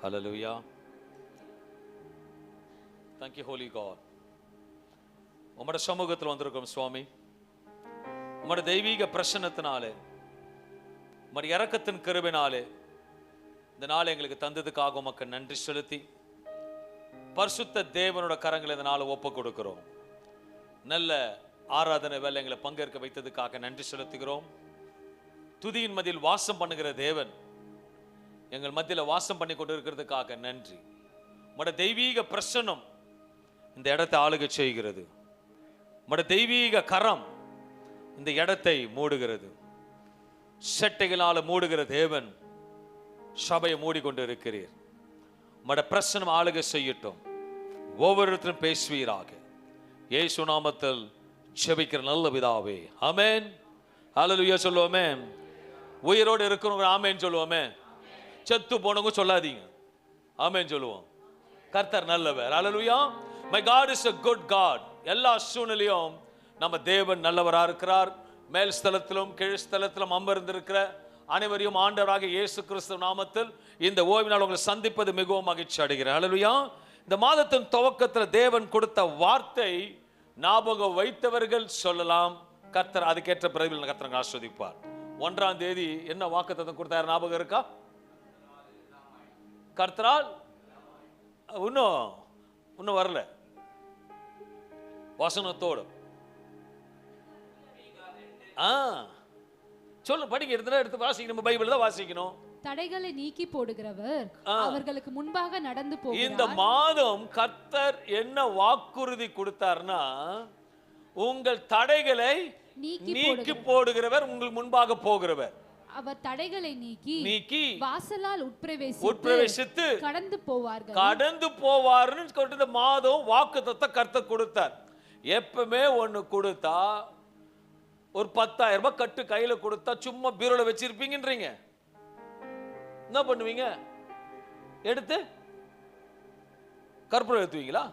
Hallelujah. Thank you, Holy God. உம்முடைய சமூகத்தில் வந்திருக்கோம் சுவாமி. உம்முடைய தெய்வீக பிரசன்னத்தினாலே, உம்முடைய இரக்கத்தின் கிருபையினாலே இந்த நாள் எங்களுக்கு தந்ததுக்காக உமக்கு நன்றி செலுத்தி பரிசுத்த தேவனோட கரங்களை இந்த நாளை ஒப்பு கொடுக்கிறோம். நல்ல ஆராதனை வேலை எங்களை பங்கேற்க வைத்ததுக்காக நன்றி செலுத்துகிறோம். துதியின் மத்தியில் வாசம் பண்ணுகிற தேவன் எங்கள் மத்தியில் வாசம் பண்ணி கொண்டு இருக்கிறதுக்காக நன்றி. உம்முடைய தெய்வீக பிரசன்னம் இந்த இடத்தை ஆளுகை செய்கிறது. உம்முடைய தெய்வீக கரம் இந்த இடத்தை மூடுகிறது. செட்டைகளால் மூடுகிற தேவன் சபையை மூடிக்கொண்டு இருக்கிறீர். உம்முடைய பிரசன்னம் ஆளுகை செய்யட்டும். ஒவ்வொருத்தரும் பேசுவீராக. இயேசு நாமத்தில் ஜெபிக்கிற நல்ல பிதாவே, ஆமென். ஹல்லேலூயா சொல்லுவோமே. உயிரோடு இருக்கிறவங்க ஆமென் சொல்லுவோமே. செத்து போனவங்க சொல்லாதீங்க, ஆமென் சொல்லுவோம். கர்த்தர் நல்லவர். ஹல்லேலூயா. My God is a good God. எல்லா சூழ்நிலையும் நம்ம தேவன் நல்லவராக இருக்கிறார். மேல் ஸ்தலத்திலும் கீழ் ஸ்தலத்திலும் அமர்ந்திருக்கிற அனைவரையும் ஆண்டவராக இயேசு கிறிஸ்து நாமத்தில் இந்த ஓய்வினால் உங்களை சந்திப்பது மிகவும் மகிழ்ச்சி அடைகிறேன். ஹல்லேலூயா. இந்த மாதத்தின் துவக்கத்தில் தேவன் கொடுத்த வார்த்தை ஞாபகம் வைத்தவர்கள் சொல்லலாம். கர்த்தர் அதுக்கேற்ற பிரதிபலனை கர்த்தர் ஆஸ்வதிப்பார். 1ஆம் தேதி என்ன வாக்குத்தத்தம் கொடுத்தார் ஞாபகம் இருக்கா? கர்த்தரால் இன்னும் வரல. வசனத்தோடு சொல்லு, படிக்க எடுத்து வாசிக்கணும். பைபிள் தான் வாசிக்கணும். தடைகளை நீக்கி போடுகிறவர் அவர்களுக்கு முன்பாக நடந்து போகிறார். இந்த மாதம் கர்த்தர் என்ன வாக்குறுதி கொடுத்தார்னா, உங்கள் தடைகளை நீக்கி போடுகிறவர் உங்களுக்கு முன்பாக போகிறவர். அவர் தடைகளை நீக்கி வாசலால் உட்பிரவேசித்து கடந்து போவார்னு இந்த மாதம் வாக்குத்தத்தம் கர்த்தர் கொடுத்தார். எப்பவுமே ஒண்ணு கொடுத்தா, ஒரு 10,000 ரூபாய் கட்டு கையில கொடுத்தா சும்மா பீரோல வச்சிருப்பீங்கன்றீங்க. என்ன பண்ணுவீங்க? எடுத்து கற்பூரம் ஏத்துவீங்களா?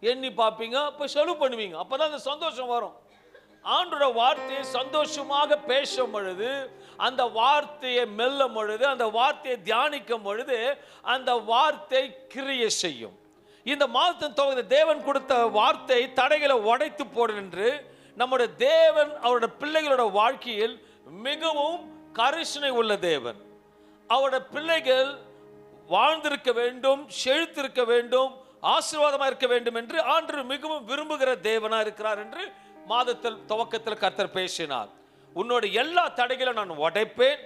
எண்ணி பார்ப்பீங்க, அப்ப செலவு பண்ணுவீங்க. அப்பதான் அந்த சந்தோஷம் வரும். ஆண்டோட வார்த்தையை சந்தோஷமாக பேசும் பொழுது, அந்த வார்த்தையை மெல்லும் பொழுது, அந்த வார்த்தையை தியானிக்கும் பொழுது அந்த வார்த்தை கிரியை செய்யும். இந்த மாதத்தின் தொகுதி தேவன் கொடுத்த வார்த்தை தடைகளை உடைத்து போடும் என்று நம்முடைய தேவன் அவருடைய பிள்ளைகளோட வாழ்க்கையில் மிகவும் கரிசனை உள்ள தேவன். அவருடைய பிள்ளைகள் வாழ்ந்திருக்க வேண்டும், செழித்திருக்க வேண்டும், ஆசீர்வாதமாக இருக்க வேண்டும் என்று ஆண்டவர் மிகவும் விரும்புகிற தேவனா இருக்கிறார் என்று மாதத்தில் துவக்கத்தில் கர்த்தர் பேசினார். உன்னோட எல்லா தடைகளும் நான் உடைப்பேன்,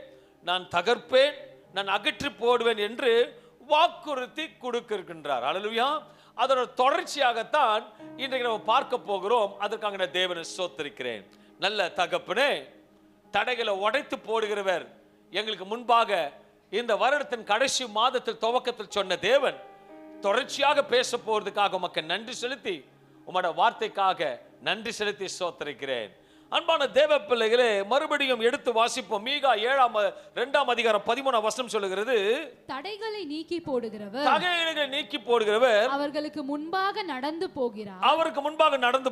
நான் தகர்ப்பேன், நான் அகற்றி போடுவேன் என்று வாக்குறுதி கொடுக்கின்றார். ஹல்லேலூயா. அதோட தொடர்ச்சியாகத்தான் இன்றைக்கு நம்ம பார்க்க போகிறோம். அதற்காக நான் தேவனை ஸ்தோத்திரிக்கிறேன். நல்ல தகப்பனே, தடைகளை உடைத்து போடுகிறவர் எங்களுக்கு முன்பாக இந்த வருடத்தின் கடைசி மாதத்தில் துவக்கத்தில் சொன்ன தேவன் தொடர்ச்சியாக பேச போறதுக்காக உமக்கு நன்றி செலுத்தி, உம்முடைய வார்த்தைக்காக நன்றி செலுத்தி ஸ்தோத்திரிக்கிறேன். அன்பான தேவ பிள்ளைகளே, மறுபடியும் எடுத்து வாசிப்போம். மீகா 2ஆம் அதிகாரம் 13ஆம் வசனம் சொல்லுகிறது, தடைகளை நீக்கி போடுகிறவர் அவர்களுக்கு முன்பாக நடந்து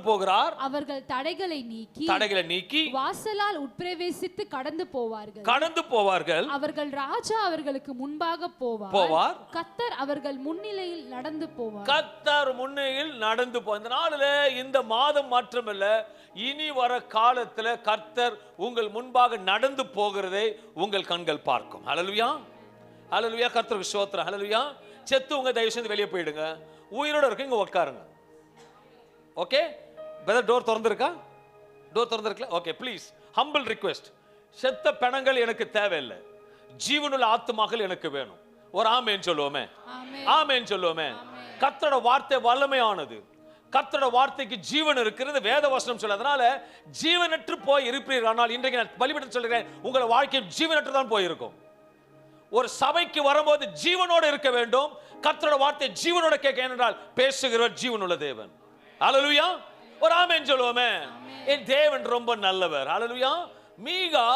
போகிறார். அவர்கள் தடைகளை நீக்கி வாசலால் உட்பிரவேசித்து கடந்து போவார்கள். அவர்கள் ராஜா அவர்களுக்கு முன்பாக போவார். கர்த்தர் அவர்கள் முன்னிலையில் நடந்து போவார். இந்த நாளிலே, இந்த மாதம் மாற்றமல்ல, இனி வர காலத்தில் கர்த்தர் உங்கள் முன்பாக நடந்து போகிறதை உங்கள் கண்கள் பார்க்கும். ஹல்லேலூயா. ஹல்லேலூயா. கர்த்தருக்கு ஸ்தோத்திரம். ஹல்லேலூயா. செத்துவங்க தயவு செய்து வெளியே போயிடுங்க. உயிரோட இருக்கீங்க, உட்காருங்க. ஓகே, பிரதர் டோர் திறந்திருக்கா? டோர் திறந்திருக்கல? Okay, please, humble request. செத்த பிணங்கள் எனக்கு தேவையில்லை, ஜீவனுள்ள ஆத்துமாக்கள் எனக்கு வேணும். ஒரு ஆமேன் சொல்லுவோமே. ஆமேன் சொல்லுவோமே. கர்த்தரோட வார்த்தை வல்லமையானது. கர்த்தரோட வார்த்தைக்கு ஜீவன் இருக்கிறது. வேத வசனம் சொல்ல, அதனால ஜீவனற்று போய் இருப்பீர்கள். ஆனால் இன்றைக்கு நான் பலிபீடத்தில் சொல்கிறேன், உங்கள் வாழ்க்கை ஜீவனற்று தான் போயிருக்கும். ஒரு சபைக்கு வரும்போது ஜீவனோடு இருக்க வேண்டும். கர்த்தரோட வார்த்தை ஜீவனோட கேட்க, ஏனென்றால் பேசுகிறவர் ஜீவனுள்ள தேவன். ஹல்லேலூயா. ஒரு ஆமென் சொல்லுவோமே. என் தேவன் ரொம்ப நல்லவர். ஹல்லேலூயா. மீகா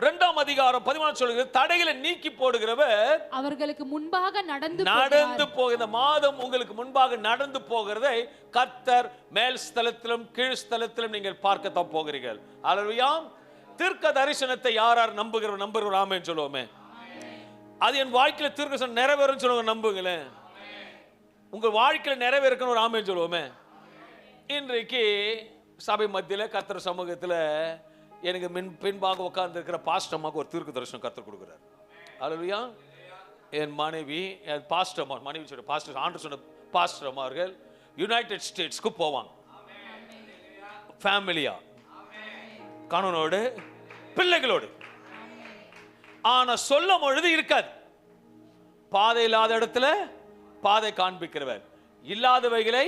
2ஆம் அதிகாரம் 14 சொல்கிறது, தடைகளை நீக்கி போடுகிறவர் அவர்களுக்கு முன்பாக நடந்து போகிற மாதம் உங்களுக்கு முன்பாக நடந்து போகிறதை கர்த்தர் மேல் ஸ்தலத்திலும் கீழ் ஸ்தலத்திலும் நீங்கள் பார்க்கத்தான் போகிறீர்கள். ஹல்லேலூயா. தீர்க்க தரிசனத்தை யார் நம்புகிறவர் ஆமென் சொல்லுவோமே. அது என் வாழ்க்கையில தீர்க்கதரிசனம் நிறைவேறும் சொல்லுங்க, நம்புங்களேன். உங்க வாழ்க்கையில நிறைவேறணும் ஒரு ஆமென் சொல்லுவோமே. இன்றைக்கு சபை மத்தியில கர்த்தர் சமூகத்துல எனக்கு பின்பாக உட்கார்ந்து இருக்கிற பாஸ்டர் அம்மாவுக்கு ஒரு தீர்க்கதரிசனம் கர்த்தர் கொடுக்கிறார். அல்லேலூயா. என் மனைவி, என் பாஸ்டர் அம்மா, மனைவி சொல்ற பாஸ்டர், ஆண்டவர் சொன்ன பாஸ்டர் அம்மா அவர்கள் யுனைடெட் ஸ்டேட்ஸ்க்கு போவாங்க. ஃபேமிலியா, கணவனோடு பிள்ளைகளோடு. ஆனா சொல்லும் பொழுது இருக்காது. பாதை இல்லாத இடத்துல பாதை காண்பிக்கிறவர், இல்லாதவைகளை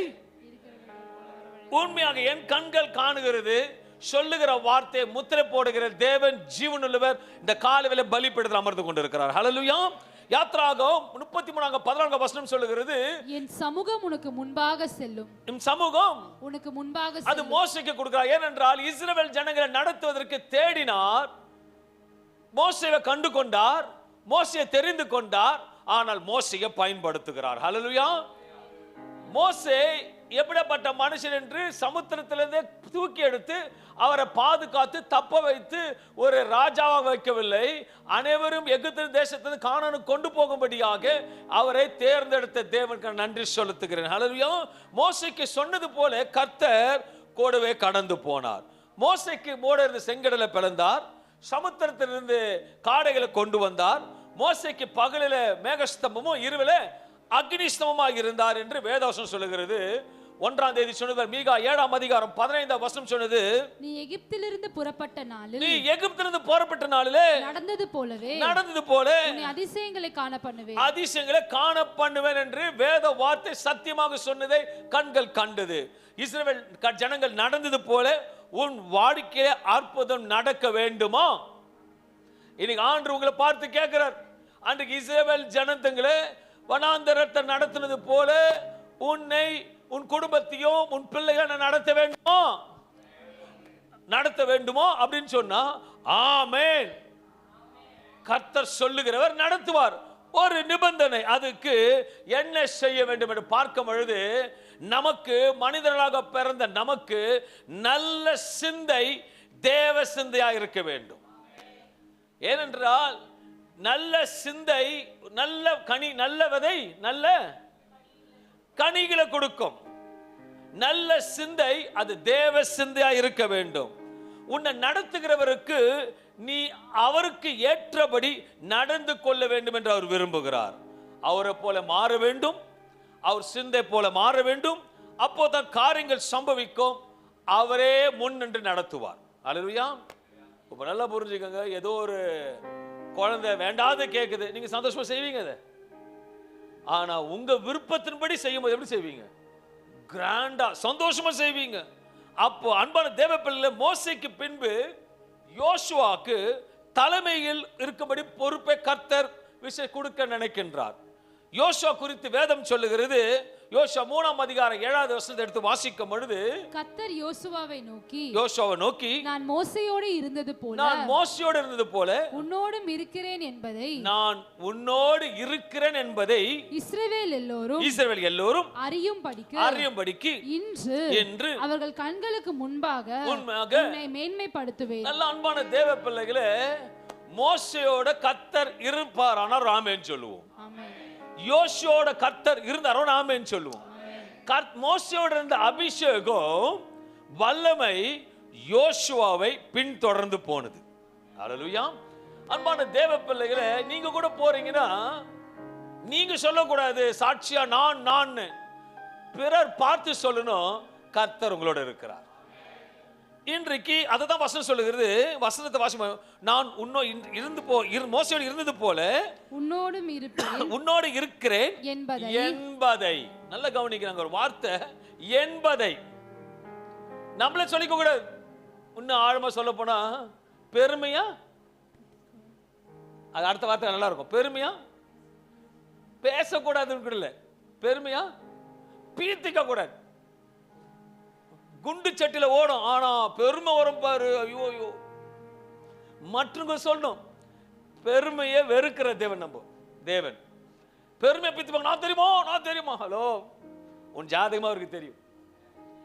உண்மையாக என் கண்கள் காணுகிறது, சொல்லுகிற வார்த்தை முத்திரை போடுகிற தேவன் ஜீவனுள்ளவர் இந்த காலையில பலிபீடத்தில் அமர்ந்து கொண்டிருக்கிறார். ஹல்லேலூயா. யாத்ராகமம் 33:14 வசனம் சொல்லுகிறது, என் சமூகம் உனக்கு முன்பாக செல்லும். என் சமூகம் உனக்கு முன்பாக அது செல்லும். மோசேக்கு கொடுக்கிறார். ஏனென்றால் இஸ்ரவேல் ஜனங்களை நடத்துவதற்கு தேடினார், மோசேவை கண்டு கொண்டார், மோசேயை தெரிந்து கொண்டார், ஆனால் மோசேயை பயன்படுத்துகிறார். ஹல்லேலூயா. மோசே எப்படிப்பட்ட மனுஷன் என்று சமுத்திரத்திலிருந்து தூக்கி எடுத்து அவரை பாதுகாத்து தப்ப வைத்து ஒரு ராஜாவாக வைக்கவில்லை. அனைவரும் எகிப்து தேசத்திலிருந்து கானானுக்கு கொண்டு போகும்படியாக அவரை தேர்ந்தெடுத்த தேவனுக்கு நன்றி செலுத்துகிறேன். ஹல்லேலூயா. மோசேக்கு சொன்னது போல கர்த்தர் கூடவே கடந்து போனார். மோசேக்கு மூட செங்கடலை பிளந்தார், சமுத்திரத்திலிருந்து காடைகளை கொண்டு வந்தார். மோசேக்கு பகலில மேகஸ்தம்பமும் இரவில அக்னிஸ்தம்பமாக இருந்தார் என்று வேதவசனம் சொல்லுகிறது. 1ஆம் தேதி சொன்னது மீகா 7ஆம் அதிகாரம் 15ஆம் வசனம் சொன்னது, நீ எகிப்திலிருந்து புறப்பட்ட நாளில், நீ எகிப்திலிருந்து புறப்பட்ட நாளிலே நடந்தது போல நீ அதிசயங்களை காண பண்ணுவேன், அதிசயங்களை காண பண்ணுவேன் என்று வேத வார்த்தை சத்தியமாக சொன்னதை கண்கள் கண்டது. இஸ்ரவேல் ஜனங்கள் நடந்தது போல உன் வாழ்க்கையிலே அற்புதம் நடக்க வேண்டுமா? இன்னைக்கு ஆண்டவர் உங்களை பார்த்து கேட்கிறார். அன்றைக்கு இஸ்ரவேல் ஜனங்களை வனாந்தரத்தை நடத்தினது போல உன்னை, உன் குடும்பத்தையும் உன் பிள்ளைகளை நடத்த வேண்டுமோ அப்படின்னு சொன்னா ஆமென். கர்த்தர் சொல்லுகிறவர் நடத்துவார். ஒரு நிபந்தனை, அதுக்கு என்ன செய்ய வேண்டும் என்று பார்க்கும் பொழுது, நமக்கு மனிதர்களாக பிறந்த நமக்கு நல்ல சிந்தை தேவ சிந்தையா இருக்க வேண்டும். ஏனென்றால் நல்ல சிந்தை நல்ல கனி, நல்ல விதை நல்ல கனிகளை கொடுக்கும். நல்ல சிந்தை அது தேவ சிந்தையா இருக்க வேண்டும். உன்னை நடத்துகிறவருக்கு நீ அவருக்கு ஏற்றபடி நடந்து கொள்ள வேண்டும் என்று அவர் விரும்புகிறார். அவரை போல மாற வேண்டும், அவர் சிந்தை போல மாற வேண்டும். அப்போதான் காரியங்கள் சம்பவிக்கும். அவரே முன் நின்று நடத்துவார். அல்லேலூயா. இப்ப நல்லா புரிஞ்சுக்கங்க. ஏதோ ஒரு குழந்தை வேண்டாத கேட்குது, நீங்க சந்தோஷமா செய்வீங்க அதை. ஆனா உங்க விருப்பத்தின்படி செய்யும்போது எப்படி செய்வீங்க? கிராண்டா சந்தோஷமா செய்வீங்க. அப்போ அன்பான தேவ பிள்ளை, மோசேக்கு பின்பு யோசுவாக்கு தலைமையில் இருக்கும்படி பொறுப்பை கர்த்தர் கொடுக்க நினைக்கின்றார். யோசுவா குறித்து வேதம் சொல்லுகிறது. யோசுவா 3ஆம் அதிகாரம் 7வது வசனத்தை எடுத்து வாசிக்கும் பொழுது, கர்த்தர் யோசுவாவை நோக்கி, நான் மோசேயோடு இருந்தது போல உன்னோடும் இருக்கிறேன் என்பதை இஸ்ரவேல் எல்லோரும் அறியும்படிக்கு இன்று அவர்கள் கண்களுக்கு முன்பாக உன்னை மேன்மைப்படுத்துவேன். நல்ல அன்பான தேவ பிள்ளைகளே, மோசேயோட கர்த்தர் இருப்பாரானால் ஆமென் சொல்லுவோம். யோசுவோட கர்த்தர் இருந்தாரோ ஆமென் சொல்லுவோம். மோசேயோட இருந்த அபிஷேகம் வல்லமை யோசுவாவை பின்தொடர்ந்து போனது. அல்லேலூயா. அன்பான தேவ பிள்ளைகளே, நீங்க கூட போறீங்கன்னா நீங்க சொல்லக்கூடாது சாட்சியா நான் பிறர் பார்த்து சொல்லணும். கர்த்தர் உங்களோட இருக்கிறார். இன்றைக்கு அதுதான் வசனம் சொல்லுகிறது. வசனத்தை வாசிப்போம். நான் மோசேயோடு இருந்தது போல உன்னோடு இருக்கிறேன் என்பதை நல்லா கவனிக்கிறாங்க. ஒரு வார்த்தை என்பதை நம்மளே சொல்லிக்க கூடாது. இன்னும் ஆழமா சொல்ல போனா பெருமையா, அது அடுத்த வார்த்தை நல்லா இருக்கும். பெருமையா பேசக்கூடாதுன்னு கூட இல்ல, பெருமையா பீத்திக்க கூடாது. குண்டு சட்டில ஓடும், ஆனா பெருமை வரும் பாரு, ஐயோ. மற்றவங்க சொல்லணும். பெருமையை வெறுக்கிற தேவன் நம்ம தேவன். பெருமை பித்துப்பாங்க. நான் தெரியுமா ஹலோ, உன் ஜாதகமா அவருக்கு தெரியும்.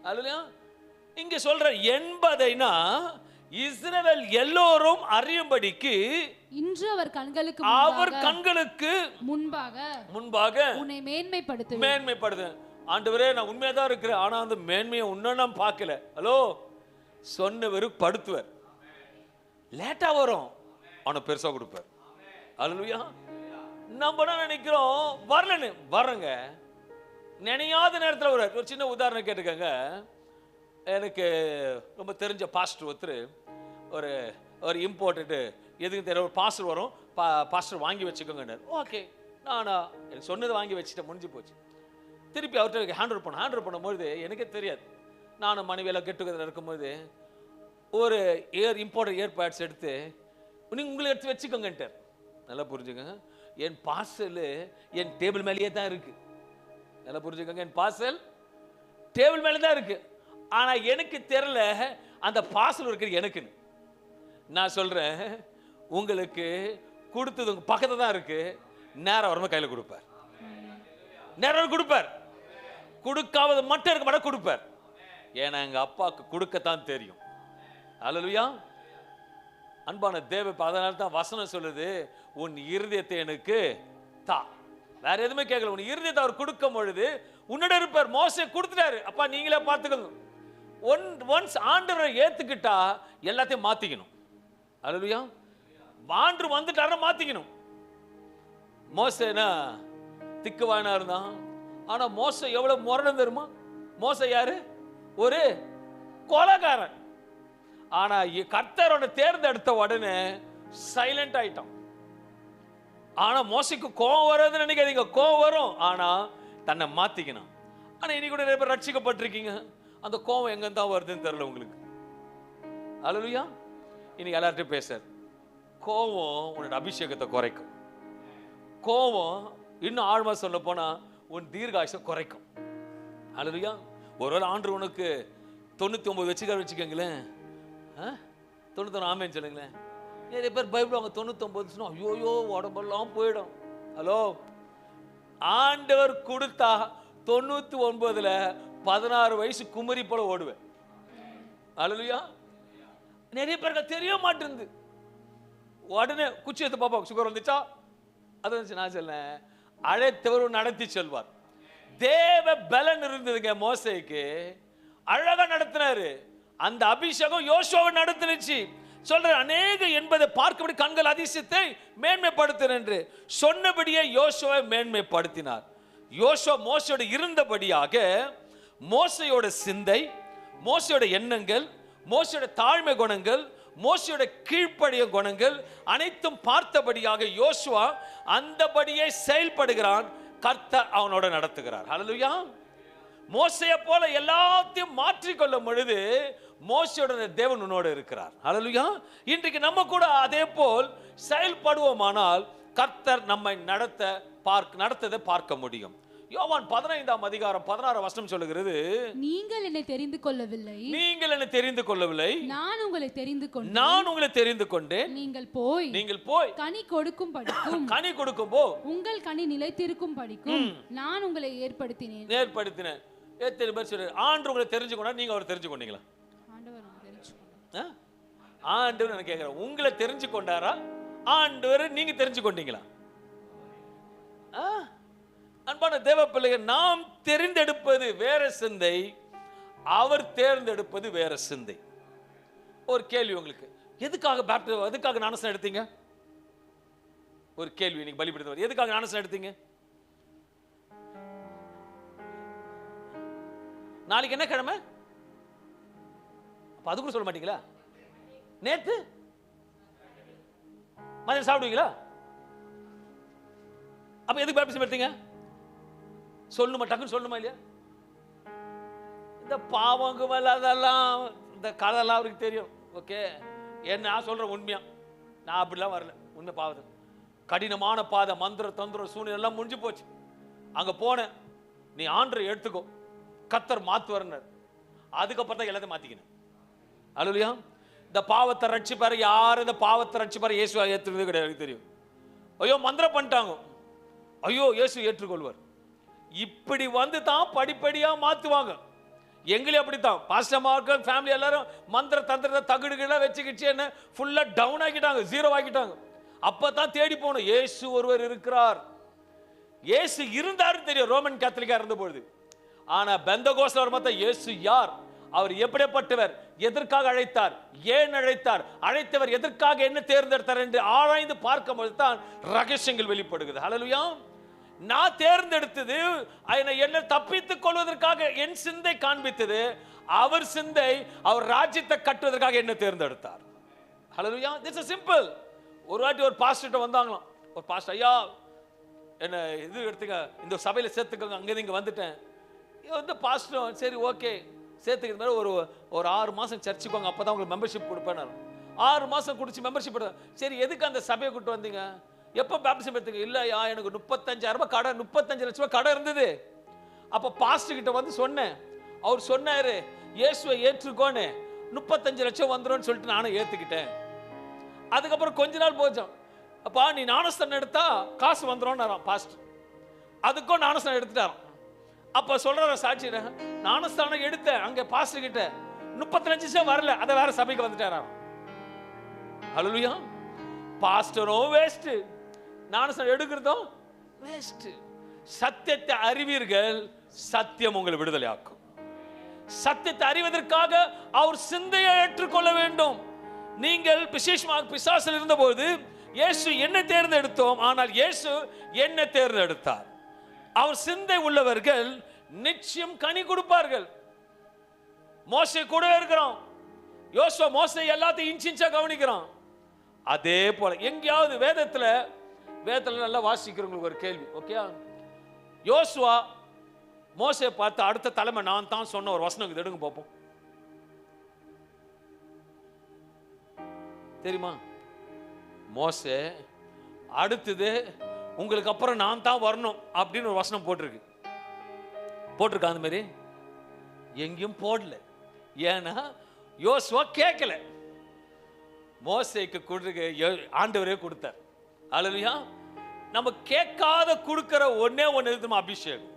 அல்லையா? இங்க சொல்ற என்பதைனா இஸ்ரவேல் எல்லோரும் அறியும்படிக்கு இன்று அவர் கண்களுக்கு முன்பாக உன்னை மேன்மைப்படுத்து. ஆண்டவரே, நான் உண்மையா தான் இருக்கிறேன், ஆனா அந்த மேன்மையை உன்ன நான் பார்க்கல. ஹலோ, சொன்னவர் படுத்துவர், லேட்டா வரும், அவனை பெருசா கொடுப்பார். அல்லேலூயா. நம்ம என்ன நினைக்கிறோம், வரலன்னு வரங்க, நினையாத நேரத்தில் ஒரு சின்ன உதாரணம் கேட்டுக்கங்க. எனக்கு ரொம்ப தெரிஞ்ச பாஸ்டர் ஒருத்தர் ஒரு இம்போர்ட்டடு எதுக்கு தெரியல, ஒரு பாஸ்டர் வரும், பாஸ்டர் வாங்கி வச்சுக்கோங்க. ஓகே, நானா எனக்கு சொன்னது வாங்கி வச்சுட்டு முடிஞ்சு போச்சு. திருப்பி அவர்கிட்ட ஹேண்ட் ஓவர் பண்ணும்போது எனக்கே தெரியாது, நானும் மனைவியெல்லாம் கெட்டுக்கதில் இருக்கும்போது ஒரு இம்போர்ட்டட் இயர்பேட்ஸ் எடுத்து நீங்கள் உங்களை எடுத்து வச்சுக்கோங்கன்ட்டார். நல்லா புரிஞ்சுக்கோங்க, என் பார்சல் என் டேபிள் மேலேயே தான் இருக்கு. நல்லா புரிஞ்சுக்கோங்க, என் பார்சல் டேபிள் மேலே தான் இருக்கு. ஆனா எனக்கு தெரியல அந்த பார்சல் இருக்கிறது எனக்குன்னு. நான் சொல்றேன், உங்களுக்கு கொடுத்தது உங்க பக்கத்துல தான் இருக்கு, நேரம் வரும்போது கையில கொடுப்பார், நேரம் கொடுப்பார், கொடுக்காவது மட்டும் இருக்க மாட்டா கொடுப்பார். ஏன்னா எங்க அப்பாவுக்கு கொடுக்கத்தான் தெரியும். அல்லேலூயா. அன்பான தேவ, அதனால தான் வசனம் சொல்லுது, உன் இருதயத்தை எனக்கு தா. வேற எதுவுமே கேட்கல, உன் இருதயத்தை அவர் கொடுக்கும் பொழுது உன்னோட இருப்பார். மோசே கொடுத்துட்டாரு, அப்பா நீங்களே பார்த்துக்கோங்க. ஒன்ஸ் ஆண்டவரை ஏத்துக்கிட்டா எல்லாத்தையும் மாத்திக்கணும். அல்லேலூயா. ஆண்டவர் வந்துட்டார மாத்திக்கணும். மோசேனா திக்குவானா இருந்தான், ஆனா மோசே எவ்வளவு முரணம் தெரியுமா? மோசே யாரு? ஒரு கொலைகாரன். ஆனா கர்த்தரோட தேர்ந்தெடுத்த உடனே சைலண்ட் ஆயிட்டான். ஆனா மோசைக்கு கோபம் வராதுன்னு நினைக்காதீங்க, கோபம் வரும், ஆனா தன்னை மாத்திக்கணும். ஆனா இன்னைக்கு கூட நிறைய பேர் ரட்சிக்கப்பட்டிருக்கீங்க, அந்த கோபம் எங்க தான் வருதுன்னு தெரியல உங்களுக்கு. அல்லேலூயா. இன்னைக்கு எல்லார்ட்டையும் பேசுறார், கோபம் உன்னோட அபிஷேகத்தை குறைக்கும். கோபம் இன்னும் ஆழ்மா சொல்ல போனா உன் தீர்காயுசை குறைக்கும். அல்லேலூயா. ஒருவேளை ஆண்டவர் உனக்கு 99 வச்சுக்கோங்களேன், 99 ஆமேன்னு சொல்லுங்களேன். நிறைய பேர் பயப்படுவாங்க, 99 சொன்னா ஐயோயோ உடம்பெல்லாம் போயிடும். ஹலோ, ஆண்டவர் கொடுத்தா 99ல 16 வயசு குமரி போல ஓடுவேன். அல்லேலூயா. நிறைய பேருக்கு தெரிய மாட்டேங்குது. உடனே குச்சி எடுத்து பாப்பா, சுகர் வந்துச்சா, அது வந்துச்சு. நான் சொன்னேன், அழைத்தவர் நடத்தி செல்வார். தேவ பலன் இருந்ததுங்க மோசேக்கு, அழகா நடத்தினாரு. அந்த அபிஷேகம் யோசுவாவை நடத்தினுச்சு. சொல்ற அநேக என்பதை பார்க்கபடி கண்கள் அதிசயத்தை மேன்மைப்படுத்தின என்று சொன்னபடியே யோசுவாவை மேன்மைப்படுத்தினார். யோசுவா மோசையோடு இருந்தபடியாக மோசையோட சிந்தை, மோசையோட எண்ணங்கள், மோசையோட தாழ்மை குணங்கள், மோசையோட கீழ்ப்படிய குணங்கள் அனைத்தும் பார்த்தபடியாக யோசுவா அந்தபடியே செயல்படுகிறான். கர்த்தர் அவனோட நடத்துகிறார். ஹல்லேலூயா. மோசையை போல எல்லாத்தையும் மாற்றிக்கொள்ளும் பொழுது மோசையோட தேவன் உன்னோட இருக்கிறார். ஹல்லேலூயா. இன்றைக்கு நம்ம கூட அதே போல் செயல்படுவோமானால் கர்த்தர் நம்மை நடத்ததை பார்க்க முடியும். யோவான் 15ஆம் அதிகாரம் 16 வசனம் சொல்லுகிறது, நீங்கள் என்னை தெரிந்து கொள்ளவில்லை, நீங்கள் என்னை தெரிந்து கொள்ளவில்லை, நான் உங்களை தெரிந்து கொண்டேன், நான் உங்களை தெரிந்து கொண்டேன். நீங்கள் போய் கனி கொடுக்கும் படிக்கும், கனி கொடுக்கும் போ, உங்கள் கனி நிலைத்திருக்கும் படிக்கும் நான் உங்களை ஏற்படுத்தினேன். எத்தனை பேர் சொல்றாரு, ஆண்டவர் உங்களை தெரிஞ்சுக்கொண்டா, நீங்க அவரை தெரிஞ்சு கொண்டீங்களா? ஆண்டவர் நான் கேட்கிறேன், உங்களை தெரிஞ்சு கொண்டாரா? ஆண்டவர் நீங்க தெரிஞ்சு கொண்டீங்களா? அன்பான தேவ பிள்ளைகள், நாம் தெரிந்தெடுப்பது வேற சிந்தை, அவர் தேர்ந்தெடுப்பது வேற சிந்தை. ஒரு கேள்வி உங்களுக்கு, எதுக்காக ஞானஸ்நானம் எடுத்தீங்க? ஒரு கேள்வி நீங்க பலிபீடத்தில், எதுக்காக ஞானஸ்நானம் எடுத்தீங்க? நாளைக்கு என்ன கிழமை? அப்ப அது கூட சொல்ல மாட்டீங்களா? நேத்து மதியம் சாப்பிடுவீங்களா? அப்ப எதுக்கு பேப்டிசம் எடுத்தீங்க? சொல்லணுமா? டக்குன்னு சொல்லணுமா இல்லையா? இந்த பாவங்க அதெல்லாம் இந்த கதையெல்லாம் அவருக்கு தெரியும். ஓகே, என்ன நான் சொல்றேன் உண்மையா, நான் அப்படிலாம் வரல. உண்மை பாவத்தை கடினமான பாதை, மந்திர தந்திரம் சூழ்நிலை எல்லாம் முடிஞ்சு போச்சு. அங்க போனேன், நீ ஆண்டரை எடுத்துக்கோ, கர்த்தர் மாத்துவார். அதுக்கப்புறம் தான் எல்லாத்தையும் மாத்திக்கணும். அல்லேலூயா. இந்த பாவத்தை ரட்சிப்பாரு யாரு? இந்த பாவத்தை ரட்சிப்பாரு இயேசுவா ஏற்றுறது கிடையாது. தெரியும். ஐயோ மந்திரம் பண்ணிட்டாங்க, ஐயோ இயேசு ஏற்றுக்கொள்வார். இப்படி வந்து தான் படிப்படியா மாத்துவாங்க. எங்களையும் அப்படித்தான் பாஸ்டர்மார்க்கு ஃபேமிலி எல்லாரும் மந்திர தந்திரத்தை தகுடுகளை வச்சுக்கிச்சு என்ன ஃபுல்லா டவுன் ஆக்கிட்டாங்க, ஜீரோ ஆக்கிட்டாங்க. அப்பதான் தேடி போனோம். இயேசு ஒருவர் இருக்கிறார். இயேசு இருந்தாருன்னு தெரியும் ரோமன் கேத்தலிக்கா இருந்த பொழுது. ஆனா பெந்தகோஸ்ல வரும்போது இயேசு யார், அவர் எப்படிப்பட்டவர், எதற்காக அழைத்தார், ஏன் அழைத்தார், அழைத்தவர் எதற்காக என்ன தேர்ந்தெடுத்தார் என்று ஆராய்ந்து பார்க்கும்போது தான் ரகசியங்கள் வெளிப்படுகிறது. ஹல்லேலூயா. நான் தேர்ந்தெடுத்தது என்ன தப்பித்துக் கொள்வதற்காக என் சிந்தை காண்பித்தது. அவர் சிந்தை அவர் ராஜ்யத்தை கட்டுவதற்காக என்ன தேர்ந்தெடுத்தார். ஹல்லேலூயா. This is simple. ஒரு வாட்டி ஒரு பாஸ்டர் வந்தாங்களாம். ஒரு பாஸ்டர், ஐயா என்ன இது எடுத்துக்க, இந்த சபையில சேர்த்துக்கோங்க, அங்கே இங்கே வந்துட்டேன். வந்து பாஸ்டர் சரி ஓகே சேர்த்துக்கிற மாதிரி ஒரு 6 மாதம் சர்ச்சுக்கு வாங்க, அப்போ தான் உங்களுக்கு மெம்பர்ஷிப் கொடுப்பேன். 6 மாதம் குடிச்சு மெம்பர்ஷிப் சரி எதுக்கு அந்த சபையை கூட்டு வந்தீங்க, எப்போ பேப்டிசம் எடுத்துங்க? இல்லையா எனக்கு 35,000 ரூபாய் கடை, 35 லட்ச ரூபாய் கடை இருந்தது. அப்போ பாஸ்டர் கிட்ட வந்து சொன்னேன். அவர் சொன்னாரு இயேசுவை ஏற்றுக்கோன்னு, 35 லட்சம் வந்துடும் சொல்லிட்டு நானும் ஏற்றுக்கிட்டேன். அதுக்கப்புறம் கொஞ்ச நாள் போச்சோம். அப்பா நீ ஞானஸ்தானம் எடுத்தா காசு வந்துடும் பாஸ்டர். அதுக்கும் ஞானஸ்தானம் எடுத்துட்டாராம். அப்ப சொல்ற சாட்சி, ஞானஸ்தானம் எடுத்தேன் அங்க பாஸ்டர் கிட்ட, 35 லட்சம் வரல, அதை வேற சபைக்கு வந்துட்டாராம். ஹல்லேலூயா. பாஸ்டரும் வேஸ்ட், ஞானஸ்தானம் எடுக்கிறதும் வேஸ்ட். சத்தியத்தை அறிவீர்கள், சத்தியம் உங்களை விடுதலை ஆக்கும். சத்தியத்தை அறிவதற்காக அவர் சிந்தையை ஏற்றுக்கொள்ள வேண்டும். நீங்கள் விசேஷமாக பிசாசில் இருந்தபோது இயேசு என்ன தேர்ந்தெடுத்தோம், ஆனால் இயேசு என்ன தேர்ந்தெடுத்தார். அவர் சிந்தை உள்ளவர்கள் நிச்சயம் கனி கொடுப்பார்கள். மோசே கூட இருக்கிறோம். யோசுவா மோசே எல்லாத்தையும் இன்ச்சா கவனிக்கிறான். அதே போல எங்கேயாவது வேதத்துல நல்லா வாசிக்கிறவங்களுக்கு ஒரு கேள்வி, ஓகே? யோசுவா மோசே பார்த்து அடுத்த தலைமை நான் தான் சொன்ன ஒரு வசனம் எடுங்க பார்ப்போம். தெரியுமா? மோசே அடுத்தது உங்களுக்கு அப்புறம் நான் தான் வரணும் அப்படின்னு ஒரு வசனம் போட்டிருக்கா? அந்த மாதிரி எங்கேயும் போடல. ஏன்னா யோசுவா கேட்கல. மோசேக்கு ஆண்டவரே கொடுத்தார். ஹல்லேலூயா. நம்ம கேட்காத கொடுக்கிற ஒன்னே ஒன்று அபிஷேகம்.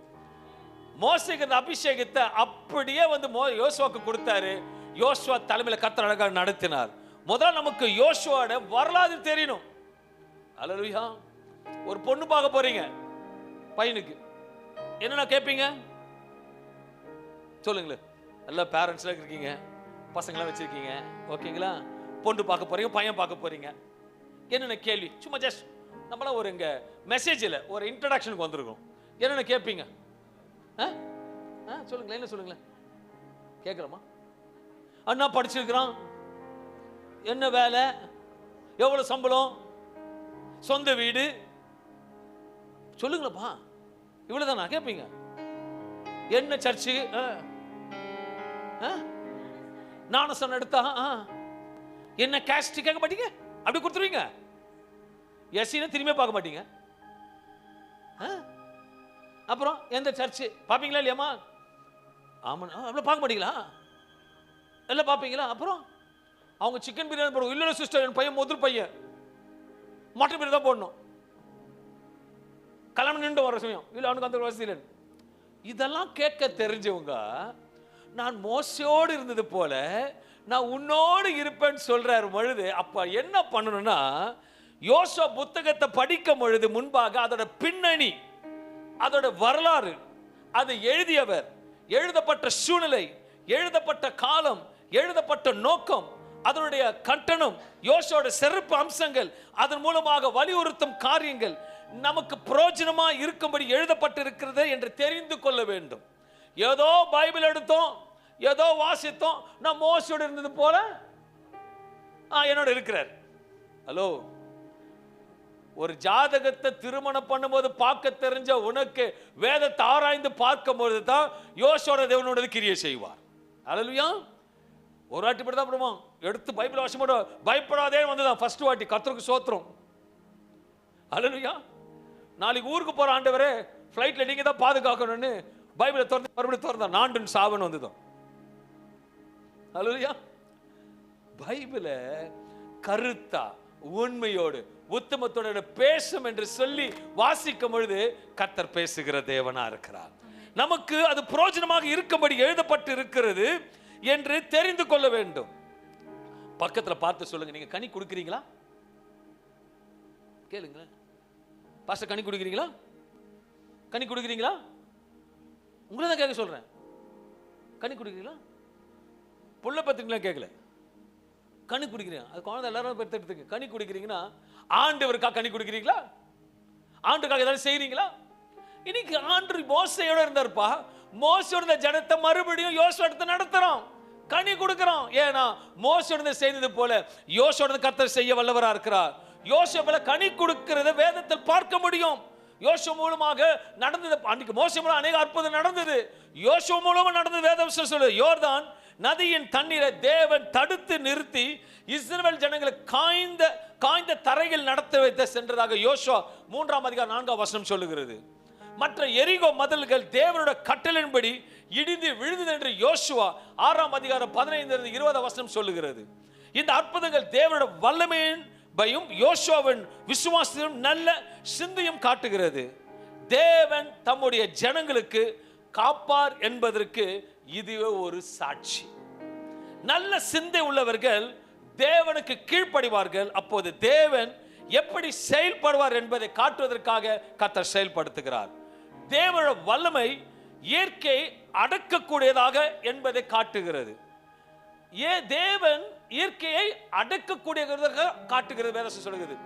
மோசேக்கு அந்த அபிஷேகத்தை அப்படியே வந்து யோசுவாக்கு கொடுத்தாரு. யோசுவா தலைமையில கர்த்தர் அழகாக நடத்தினார். முதல்ல நமக்கு யோசுவாவோட வரலாறு தெரியணும். ஹல்லேலூயா. ஒரு பொண்ணு பார்க்க போறீங்க, பையனுக்கு என்னென்ன கேட்பீங்க சொல்லுங்களேன். எல்லா பேரண்ட்ஸ்லாம் இருக்கீங்க, பசங்களாம் வச்சிருக்கீங்க, ஓகேங்களா? பொண்ணு பார்க்க போறீங்க, பையன் பார்க்க போறீங்க, என்னென்ன கேள்வி? சும்மா ஜஸ்ட் நம்மளாம் ஒரு இங்க மெசேஜில் ஒரு இன்ட்ரடக்ஷனுக்கு வந்திருக்கோம். என்னென்ன கேட்பீங்க? சொல்லுங்களேன், என்ன சொல்லுங்களேன் கேட்குறோமா? அண்ணா படிச்சிருக்கிறான், என்ன வேலை, எவ்வளவு சம்பளம், சொந்த வீடு, சொல்லுங்களப்பா. இவ்வளவுதானா கேட்பீங்க? என்ன சர்ச்சு, ஞானஸ்தானம் எடுத்தா என்ன கேஸ்ட் கேட்க மாட்டீங்க, அப்படி கொடுத்துருவீங்க. எஸ்சின்னு திரும்பியே பார்க்க மாட்டீங்க. அப்புறம் எந்த சர்ச்சு பார்ப்பீங்களா இல்லையாமா? ஆமா, அவ்வளோ பார்க்க மாட்டீங்களா? எல்லாம் பார்ப்பீங்களா? அப்புறம் அவங்க சிக்கன் பிரியாணி போடுவோம். இல்லை சிஸ்டர், என் பையன் முதல் பையன் மட்டன் பிரியாணி தான் போடணும், கல்யாணம் நின்று வர சமயம் இல்லை அவனுக்கு அந்த வசதி இல்லை. இதெல்லாம் கேட்க தெரிஞ்சவங்க நான் மோசையோடு இருந்தது போல நான் உன்னோடு இருப்பேன்னு சொல்றாரு பொழுது, அப்ப என்ன பண்ணணும்னா யோசுவா புத்தகத்தை படிக்கும் பொழுது முன்பாக அதோட பின்னணி, அதோட வரலாறு, அது எழுதியவர், எழுதப்பட்ட சூழ்நிலை, எழுதப்பட்ட காலம், எழுதப்பட்ட நோக்கம், அதனுடைய கட்டணம், யோசுவாவோட சிறப்பு அம்சங்கள், அதன் மூலமாக வலியுறுத்தும் காரியங்கள் நமக்கு பிரயோஜனமா இருக்கும்படி எழுதப்பட்டிருக்கிறது என்று தெரிந்து கொள்ள வேண்டும். ஏதோ பைபிள் எடுத்தோம், ஏதோ வாசித்தோம், நான் மோசையோடு இருந்தது போல என்னோட இருக்கிறார். ஹலோ, ஒரு ஜாதகத்தை திருமணம் பண்ணும்போது பார்க்க தெரிஞ்ச உனக்கு வேதத்தை ஆராய்ந்து பார்க்கும் பொழுது தான் யோசுவா தேவனோட கிரியை செய்வார். ஹல்லேலூயா. ஒரு வாட்டி இப்படி தான் பண்ணுவோம், எடுத்து பைபிள் வாசிக்கும் பயப்படாதே வந்துதான் ஃபர்ஸ்ட் வாட்டி. கர்த்தருக்கு ஸ்தோத்திரம். ஹல்லேலூயா. நாளைக்கு ஊருக்கு போற ஆண்டவரே ஃப்ளைட்ல நீங்க தான் பாதுகாக்கணும்னு பைபிளை திறந்து மறுபடியும் திறந்தா நான்கு சாவன் வந்துதான். ஹல்லேலூயா. பைபிளை கருத்தா உண்மையோடு உத்தமத்தோட பேசும் என்று சொல்லி வாசிக்கும் பொழுது கர்த்தர் பேசுகிற தேவனா இருக்கிறார். நமக்கு அது பிரயோஜனமாக இருக்கும்படி எழுதப்பட்டு இருக்கிறது என்று தெரிந்து கொள்ள வேண்டும். பக்கத்துல பார்த்து சொல்லுங்க, நீங்க கனி கொடுக்கிறீங்களா? கேளுங்களேன். பாஸ்டர் கனி குடிக்கிறீங்களா? கனி குடிக்கிறீங்களா? உங்களை தான் கேட்க சொல்றேன். கனி குடிக்கிறீங்களா? புள்ள பத்திரிங்களா கேட்கல. கனி குடிக்கிறீங்க. அது குழந்தை எல்லாரும் பெற்றெடுத்துங்க. கனி குடிக்கிறீங்கன்னா ஆண்டவருக்காக கனி குடிக்கிறீங்களா? ஆண்டுக்காக ஏதாவது செய்றீங்களா? இன்னைக்கு ஆண்டு மோசையோட இருந்தாருப்பா. மோசையோட ஜனத்தை மறுபடியும் யோசுவா நடத்துறோம், கனி கொடுக்கிறோம். ஏன்னா மோசையோட செய்தது போல யோசுவா கர்த்தர் செய்ய வல்லவரா இருக்கிறார். யோசுவா கனி கொடுக்கிறத வேதத்தில் பார்க்க முடியும். யோசுவா மூலமாக நடந்தது. அன்னைக்கு மோசே மூலம் அநேக அற்புதம் நடந்தது. யோசுவா மூலமா நடந்தது. வேதம் சொல்லுது, யோர்தான் நதியின் தண்ணீரை தேவன் தடுத்து நிறுத்தி இஸ்ரவேல் ஜனங்களை காய்ந்த தரையில் நடத்த வைத்த சென்றதாக யோசுவா 3ஆம் அதிகாரம் 4ஆம் வசனம் சொல்லுகிறது. மற்ற எரிகோ மதில்கள் தேவனுடைய கட்டளையின்படி இடிந்து விழுந்தது என்று யோசுவா 6ஆம் அதிகாரம் 15-20 வசனம் சொல்லுகிறது. இந்த அற்புதங்கள் தேவனுடைய வல்லமையின் பயம் யோசுவாவின் விசுவாசத்தையும் நல்ல சிந்தையும் காட்டுகிறது. தேவன் தம்முடைய ஜனங்களுக்கு காப்பார் என்பதற்கு இதுவே ஒரு சாட்சி. நல்ல சிந்தை உள்ளவர்கள் தேவனுக்கு கீழ்ப்படிவார்கள். அப்போது தேவன் எப்படி செயல்படுவார் என்பதை காட்டுவதற்காக கர்த்தர் செயல்படுத்துகிறார். தேவனுடைய வல்லமை இயற்கை அடக்கக்கூடியதாக என்பதை காட்டுகிறது. தேவன் இயற்கையை அடக்கக்கூடியதாக காட்டுகிறது. வேதம் சொல்லுகிறது,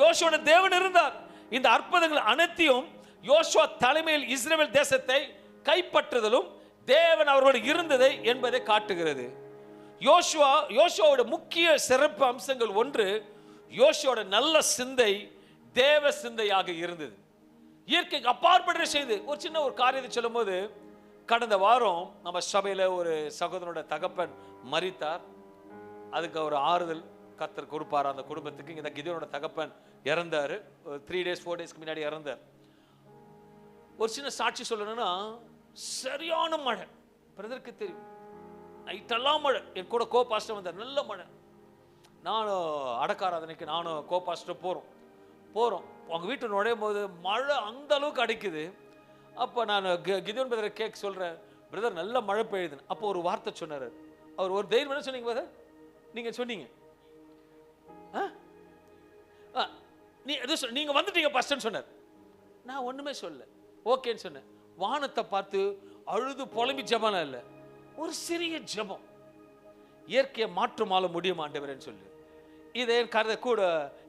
யோசுவா தேவன் இருந்தார். இந்த அற்புதங்கள் அனைத்தையும் யோசுவா தலைமையில் இஸ்ரவேல் தேசத்தை கைப்பற்றுதலும் தேவன் அவரோடு இருந்ததை என்பதை காட்டுகிறது. யோசுவாவோட முக்கிய சிறப்பு அம்சங்கள் ஒன்று, யோசுவாவோட நல்ல சிந்தை தேவ சிந்தையாக இருந்தது. இயற்கைக்கு அப்பாற்பட்ட செய்து ஒரு சின்ன ஒரு காரியத்தை சொல்லும் போது, கடந்த வாரம் நம்ம சபையில ஒரு சகோதரனோட தகப்பன் மரித்தார். அதுக்கு ஒரு ஆறுதல் கர்த்தர் கொடுப்பார் அந்த குடும்பத்துக்கு. இந்த கிதியோனோட தகப்பன் இறந்தாரு. 3 days 4 days முன்னாடி இறந்தார். ஒரு சின்ன சாட்சி சொல்லணும்னா, சரியான மழை. பிரதருக்கு தெரியும், நைட்டெல்லாம் மழை. என் கூட கோ பாஸ்டர் வந்தார். நல்ல மழை. நானும் அடக்காராதனைக்கு நானும் கோ பாஸ்டர் போகிறோம். அவங்க வீட்டு நுழையும் போது மழை அந்த அளவுக்கு அடிக்குது. அப்போ நான் கிதியோன் பிரதரை கேட்க சொல்கிறேன், பிரதர் நல்ல மழை பெய்யுதுன்னு. அப்போ ஒரு வார்த்தை சொன்னார். அவர் ஒரு தைரியம் என்ன சொன்னீங்க பிரதர்? நீங்கள் சொன்னீங்க, நீங்கள் வந்துட்டீங்க பாஸ்டர்னு சொன்னார். நான் ஒன்றுமே சொல்லல, ஓகேன்னு சொன்னேன். வானத்தை பார்த்து அழுது புலம்பி ஜெபம் இல்லை, ஒரு சிறிய ஜெபம். இயற்கையை மாற்றமால முடியும் ஆண்டவரேன்னு சொல்லி இதை என் கருதை கூட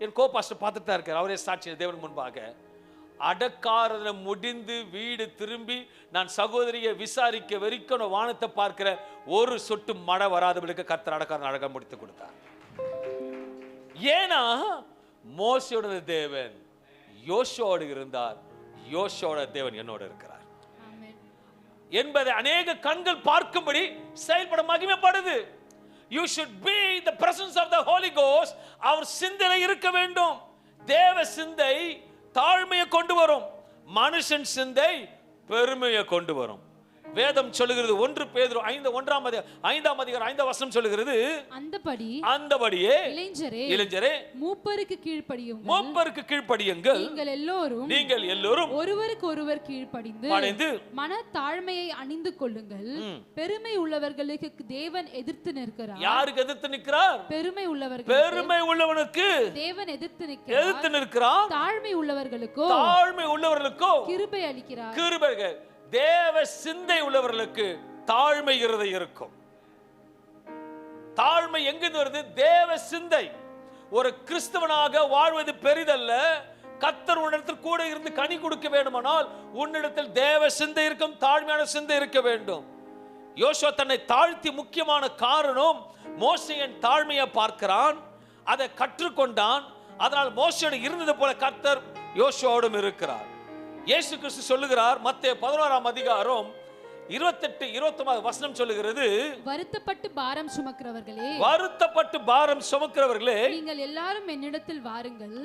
என் கோபாஸ்டர் பார்த்துட்டு தான் இருக்கார். அவரே சாட்சி தேவன் முன்பாக. அடக்காரத முடிந்து வீடு திரும்பி நான் சகோதரியை விசாரிக்க வரைக்கும் வானத்தை பார்க்கிற ஒரு சொட்டு மழை வராதவளுக்கு கர்த்தர் அடக்காரன் அழகா முடித்து கொடுத்தார். ஏன்னா மோசையோட தேவன் யோசுவாவோடு இருந்தார், யோசுவாவோட தேவன் என்னோட இருக்கிறார் என்பதை அநேக கண்கள் பார்க்கும்படி செயல்பட மகிமைப்படுது. You should be in the presence of the Holy Ghost. அவர் சிந்தை இருக்க வேண்டும். தேவ சிந்தை தாழ்மையை கொண்டு வரும், மனுஷன் சிந்தை பெருமையை கொண்டு வரும். வேதம் சொல்லுகிறது 1 பேதுரு 5:1 5ஆம் அதிகாரம் 5ஆம் வசனம் சொல்லுகிறது, அந்தபடியே இளைஞரே மூப்பருக்கு கீழ்ப்படியுங்கள், மூப்பருக்கு கீழ்ப்படியுங்கள். நீங்கள் எல்லோரும் ஒருவருக்கு ஒருவர் கீழ்ப்படிந்து மன தாழ்மையை அணிந்து கொள்ளுங்கள். பெருமை உள்ளவர்களுக்கு தேவன் எதிர்த்து நிற்கிறார். யாருக்கு எதிர்த்து நிற்கிறார்? பெருமை உள்ளவனுக்கு தேவன் எதிர்த்து நிற்கிறார். தாழ்மை உள்ளவர்களுக்கோ கிருபை அளிக்கிறார். கிருபை. தேவ சிந்தை உள்ளவர்களுக்கு தாழ்மை இருதயம் இருக்கும். தாழ்மை எங்கிருந்து வருது? தேவ சிந்தை. ஒரு கிறிஸ்தவனாக வாழ்வது பெரிதல்ல. கர்த்தர் உன்னிடத்தில் கூட இருந்து கனி கொடுக்க வேண்டுமானால் உன்னிடத்தில் தேவ சிந்தை இருக்கும், தாழ்மையான சிந்தை இருக்க வேண்டும். யோசுவா தன்னை தாழ்த்தி முக்கியமான காரணம் மோசேயின் தாழ்மையை பார்க்கிறான், அதை கற்றுக்கொண்டான். அதனால் மோசேயோடு இருந்தது போல கர்த்தர் யோசுவாவோடும் இருக்கிறார். இயேசு கிறிஸ்து சொல்லுகிறார், மத்தேயு 11ஆம் அதிகாரம் 28-29 வசனம் சொல்லுகிறது, வருத்தப்பட்டு பாரம் சுமக்கிறவர்களே நீங்கள் எல்லாரும் என்னிடத்தில் வாருங்கள்,